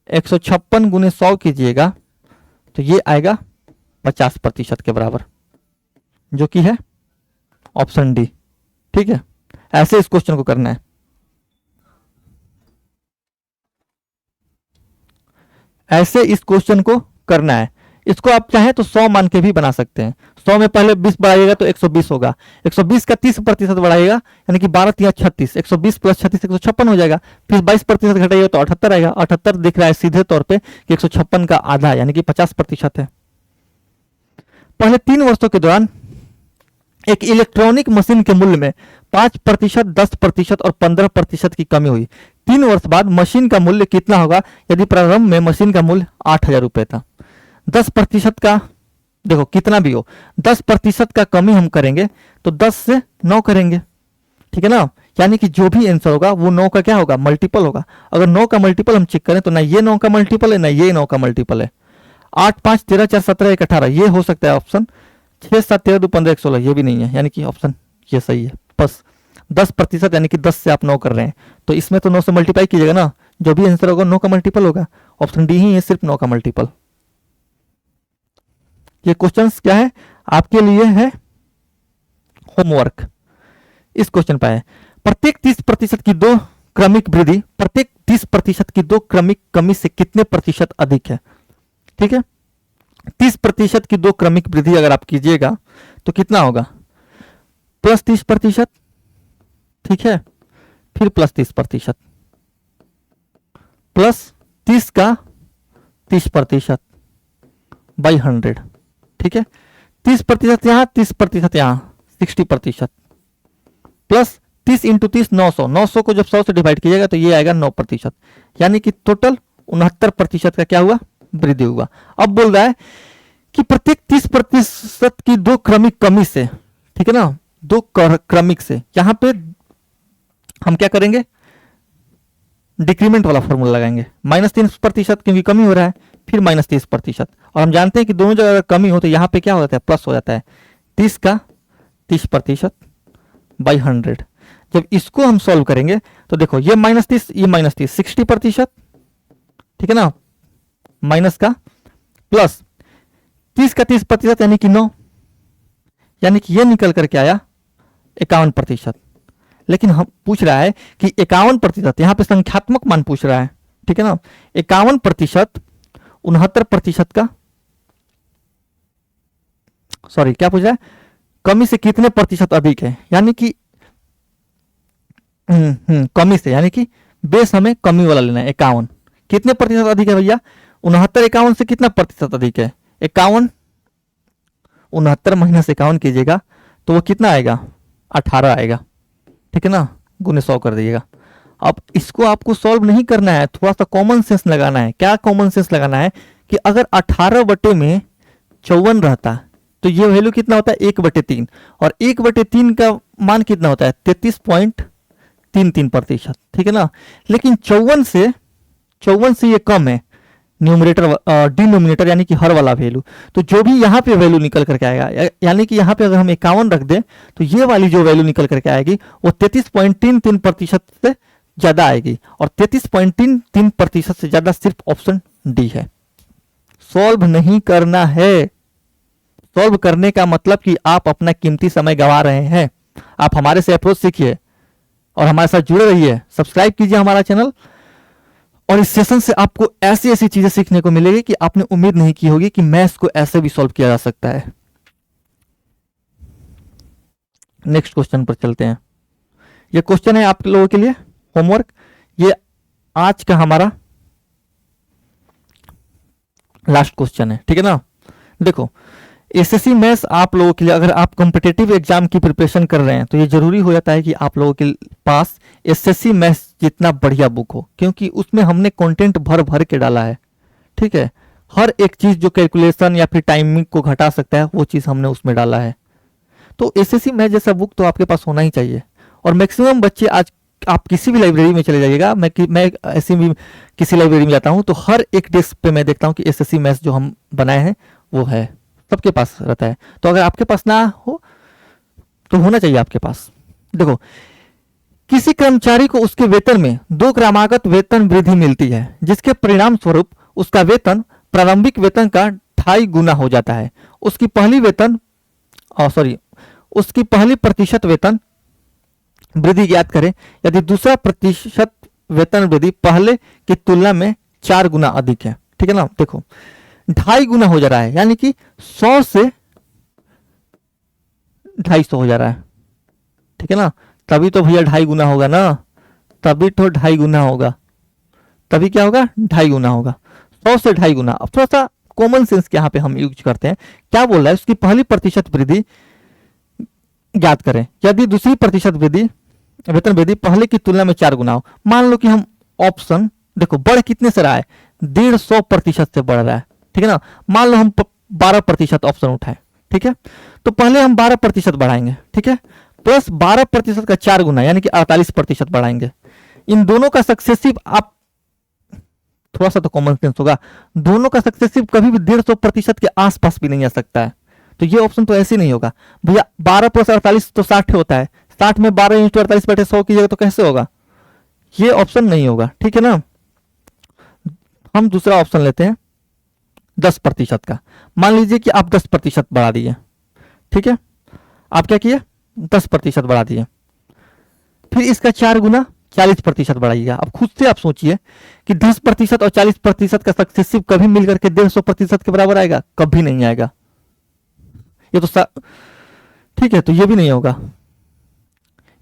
156 गुने 100 कीजिएगा तो ये आएगा 50% के बराबर, जो कि है ऑप्शन डी, ठीक है। ऐसे इस क्वेश्चन को करना है। ऐसे इस क्वेश्चन को करना है, इसको आप चाहें तो 100 मान के भी बना सकते हैं। 100 में पहले 20 बढ़ाइएगा तो 120 होगा, 120 का 30% बढ़ाइएगा यानी कि 12 तिया 36, 120 प्लस 36 156 हो जाएगा। फिर 22% घटाइएगा तो 78 आएगा। 78 दिख रहा है सीधे तौर पे कि 156 का आधा यानी कि 50% है। पहले 3 वर्षों के दौरान एक इलेक्ट्रॉनिक मशीन के मूल्य में 5%, 10% और 15% की कमी हुई। 3 वर्ष बाद मशीन का मूल्य कितना होगा यदि प्रारंभ में मशीन का मूल्य 8,000 रुपये था। 10% का देखो कितना भी हो, 10% का कमी हम करेंगे तो 10 से 9 करेंगे, ठीक है ना। यानी कि जो भी आंसर होगा वो 9 का क्या होगा, मल्टीपल होगा। अगर 9 का मल्टीपल हम चेक करें तो ना ये 9 का मल्टीपल है ना ये 9 का मल्टीपल है। 8 5 13 4 17 1 18 ये हो सकता है ऑप्शन। 6 7 13 2 15 1 16 ये भी नहीं है, यानी कि ऑप्शन ये सही है। बस 10% यानी कि 10 से आप 9 कर रहे हैं तो इसमें तो 9 से मल्टीप्लाई कीजिएगा ना, जो भी आंसर होगा 9 का मल्टीपल होगा। ऑप्शन डी ही है सिर्फ 9 का मल्टीपल। ये क्वेश्चंस क्या है आपके लिए है होमवर्क। इस क्वेश्चन पर है प्रत्येक 30% की दो क्रमिक वृद्धि प्रत्येक 30% की दो क्रमिक कमी से कितने प्रतिशत अधिक है। ठीक है, 30% की दो क्रमिक वृद्धि अगर आप कीजिएगा तो कितना होगा, प्लस 30%, ठीक है, फिर प्लस 30%, प्लस 30 का 30% बाई 100, ठीक है, 30% यहां 30% यहां 60%, प्लस 30 इंटू 30 900, 900 को जब 100 से डिवाइड कीजिएगा तो ये आएगा 9%, यानी कि टोटल 69% का क्या हुआ, वृद्धि हुआ। अब बोल रहा है कि प्रत्येक 30% की दो क्रमिक कमी से, ठीक है ना, दो क्रमिक से, यहां पे हम क्या करेंगे, डिक्रीमेंट वाला फॉर्मूला लगाएंगे। -3% क्योंकि कमी हो रहा है, फिर -30%, और हम जानते हैं कि दोनों जगह अगर कमी हो तो यहां पे क्या हो जाता है, प्लस हो जाता है। 30 का 30% बाई 100। जब इसको हम सॉल्व करेंगे तो देखो ये -30 ये -30 60%, ठीक है ना, माइनस का प्लस 30 का 30% यानी कि 9, यानी कि ये निकल करके आया 51%। लेकिन हम पूछ रहा है कि 51%, यहां पे संख्यात्मक मान पूछ रहा है, ठीक है ना। 51% 69% का, सॉरी क्या पूछ रहा है, कमी से कितने प्रतिशत अधिक है, यानी कि कमी से, यानी कि बेस हमें कमी वाला लेना है। 51 कितने प्रतिशत अधिक है भैया, 69 51 से कितना प्रतिशत अधिक है, 51 69 माइनस 51 कीजिएगा तो वो कितना आएगा, 18 आएगा, ठीक है ना, गुने 100 कर दीजिएगा। अब इसको आपको सॉल्व नहीं करना है, थोड़ा सा कॉमन सेंस लगाना है। क्या कॉमन सेंस लगाना है कि अगर 18 बटे में 54 रहता तो ये वैल्यू कितना होता है, 1/3, और 1/3 का मान कितना होता है, 33.33%, ठीक है ना। लेकिन 54 से ये कम है, न्यूमरेटर डिनोमिनेटर यानी कि हर वाला वैल्यू, तो जो भी यहाँ पे वैल्यू निकल करके आएगा, यानी कि यहाँ पे अगर हम 51 रख दें तो ये वाली जो वैल्यू निकल करके आएगी वो 33.33% से ज्यादा आएगी, और 33.33% से ज्यादा सिर्फ ऑप्शन डी है। सॉल्व नहीं करना है, सॉल्व करने का मतलब कि आप अपना कीमती समय गंवा रहे हैं। आप हमारे से अप्रोच सीखिए और हमारे साथ जुड़े रहिए, सब्सक्राइब कीजिए हमारा चैनल, और इस सेशन से आपको ऐसी ऐसी चीजें सीखने को मिलेगी कि आपने उम्मीद नहीं की होगी कि मैथ्स को ऐसे भी सॉल्व किया जा सकता है। नेक्स्ट क्वेश्चन पर चलते हैं। ये क्वेश्चन है आप लोगों के लिए होमवर्क, ये आज का हमारा लास्ट क्वेश्चन है, ठीक है ना। देखो एसएससी मैथ्स आप लोगों के लिए, अगर आप कॉम्पिटिटिव एग्जाम की प्रिपरेशन कर रहे हैं तो ये जरूरी हो जाता है कि आप लोगों के पास एसएससी मैथ्स जितना बढ़िया बुक हो, क्योंकि उसमें हमने कंटेंट भर भर के डाला है, ठीक है। हर एक चीज जो कैलकुलेशन या फिर टाइमिंग को घटा सकता है वो चीज हमने उसमें डाला है। तो एसएससी मैथ्स जैसा बुक तो आपके पास होना ही चाहिए। और मैक्सिमम बच्चे, आज आप किसी भी लाइब्रेरी में चले जाइएगा, मैं ऐसी भी किसी लाइब्रेरी में जाता हूँ तो हर एक डेस्क पे मैं देखता हूँ कि एसएससी मैथ्स जो हम बनाए हैं वो है, सबके पास रहता है। तो अगर आपके पास ना हो तो होना चाहिए आपके पास। देखो किसी कर्मचारी को उसके वेतन में 2 क्रमागत वेतन वृद्धि मिलती है, जिसके परिणाम स्वरूप उसका वेतन प्रारंभिक वेतन का 2.5 गुना हो जाता है। उसकी पहली प्रतिशत वेतन वृद्धि ज्ञात करें यदि दूसरा प्रतिशत वेतन वृद्धि पहले की तुलना में 4 गुना अधिक है, ठीक है ना। देखो 2.5 गुना हो जा रहा है, यानी कि 100 से 250 हो जा रहा है, ठीक है ना। तभी तो भैया 2.5 गुना होगा ना, तभी तो 2.5 गुना होगा, तभी क्या होगा 2.5 गुना होगा, 100 से 2.5 गुना। अब थोड़ा सा कॉमन सेंस यहाँ पे हम यूज करते हैं। क्या बोल रहा है, उसकी पहली प्रतिशत वृद्धि ज्ञात करें यदि दूसरी प्रतिशत वृद्धि वेतन वृद्धि पहले की तुलना में 4 गुना हो। मान लो कि हम ऑप्शन देखो बढ़ कितने से रहा है, 150% से बढ़ रहा है, ठीक है ना। मान लो हम 12% ऑप्शन उठाए, ठीक है, तो पहले हम 12% बढ़ाएंगे, ठीक है, प्लस 12% का 4 गुना यानी कि 48% बढ़ाएंगे। इन दोनों का सक्सेसिव, आप थोड़ा सा तो कॉमन सेंस होगा, दोनों का सक्सेसिव कभी भी 150% के आसपास भी नहीं आ सकता है। तो ये ऑप्शन तो ऐसे नहीं होगा भैया। 12 प्लस 48 तो 60 होता है, 60 में 12 इंटू 48 बैठे 100 कीजिएगा तो कैसे होगा, ये ऑप्शन नहीं होगा, ठीक है ना। हम दूसरा ऑप्शन लेते हैं 10% का। मान लीजिए कि आप 10% बढ़ा दिए, ठीक है, आप क्या किए 10% बढ़ा दिए, फिर इसका 4 गुना 40% बढ़ाइएगा। अब खुद से आप सोचिए कि 10% और 40% का सक्सेसिव कभी मिलकर के 150% के बराबर आएगा, कभी नहीं आएगा। ये तो ठीक है, तो ये भी नहीं होगा।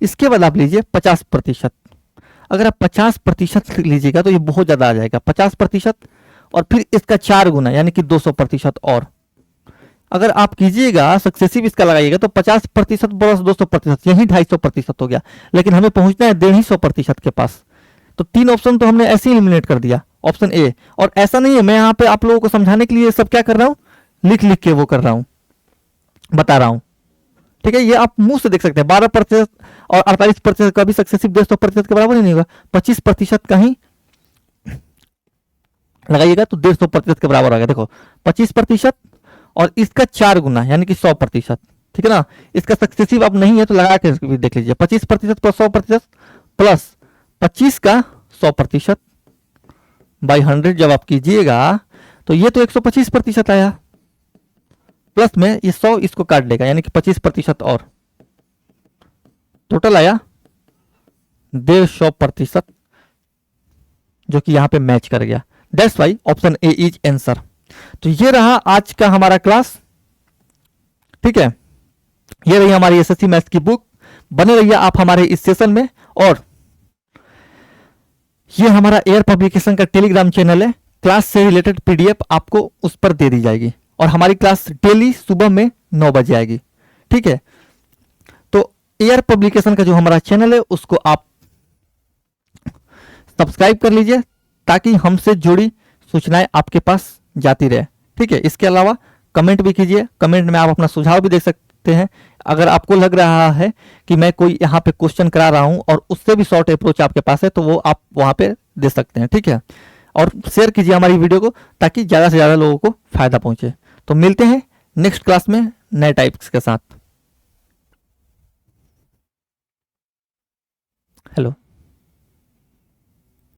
इसके बाद आप लीजिए 50%। अगर आप 50% लीजिएगा तो ये बहुत ज्यादा आ जाएगा, 50% और फिर इसका 4 गुना यानी कि 200% और अगर आप कीजिएगा सक्सेसिव इसका लगाइएगा तो 50% प्लस 200% यही 250% हो गया, लेकिन हमें पहुंचना है 150% के पास। तो 3 ऑप्शन तो हमने ऐसे ही एलिमिनेट कर दिया, ऑप्शन ए। और ऐसा नहीं है, मैं यहाँ पे आप लोगों को समझाने के लिए सब क्या कर रहा हूँ, लिख लिख के वो कर रहा हूँ, बता रहा हूँ, ठीक है। ये आप मुंह से देख सकते हैं, 12% और 48% का भी सक्सेसिव 150% के बराबर ही नहीं होगा, 25% का ही लगाइएगा तो 150% के बराबर आ गया। देखो 25% और इसका 4 गुना यानी कि 100%, ठीक है ना। इसका सक्सेसिव अब नहीं है तो लगा के भी देख लीजिए, 25% प्लस 100% प्लस 25 का 100% बाई 100 जब आप कीजिएगा तो ये तो 125% आया, प्लस में ये 100 इसको काट देगा यानी कि 25% और टोटल आया 150%, जो कि यहां पे मैच कर गया। That's why option A is answer. तो ये रहा आज का हमारा क्लास, ठीक है। ये रही हमारी एसएससी मैथ्स की बुक, बने रहिए आप हमारे इस सेशन में। और ये हमारा एयर पब्लिकेशन का टेलीग्राम चैनल है, क्लास से रिलेटेड पीडीएफ आपको उस पर दे दी जाएगी और हमारी क्लास डेली सुबह में 9 बजे आएगी, ठीक है। तो एयर पब्लिकेशन का जो हमारा चैनल है उसको आप सब्सक्राइब कर लीजिए ताकि हमसे जुड़ी सूचनाएं आपके पास जाती रहे, ठीक है। इसके अलावा कमेंट भी कीजिए, कमेंट में आप अपना सुझाव भी दे सकते हैं। अगर आपको लग रहा है कि मैं कोई यहाँ पे क्वेश्चन करा रहा हूँ और उससे भी शॉर्ट अप्रोच आपके पास है तो वो आप वहाँ पे दे सकते हैं, ठीक है। और शेयर कीजिए हमारी वीडियो को ताकि ज़्यादा से ज़्यादा लोगों को फायदा पहुँचे। तो मिलते हैं नेक्स्ट क्लास में नए टाइप्स के साथ। हेलो।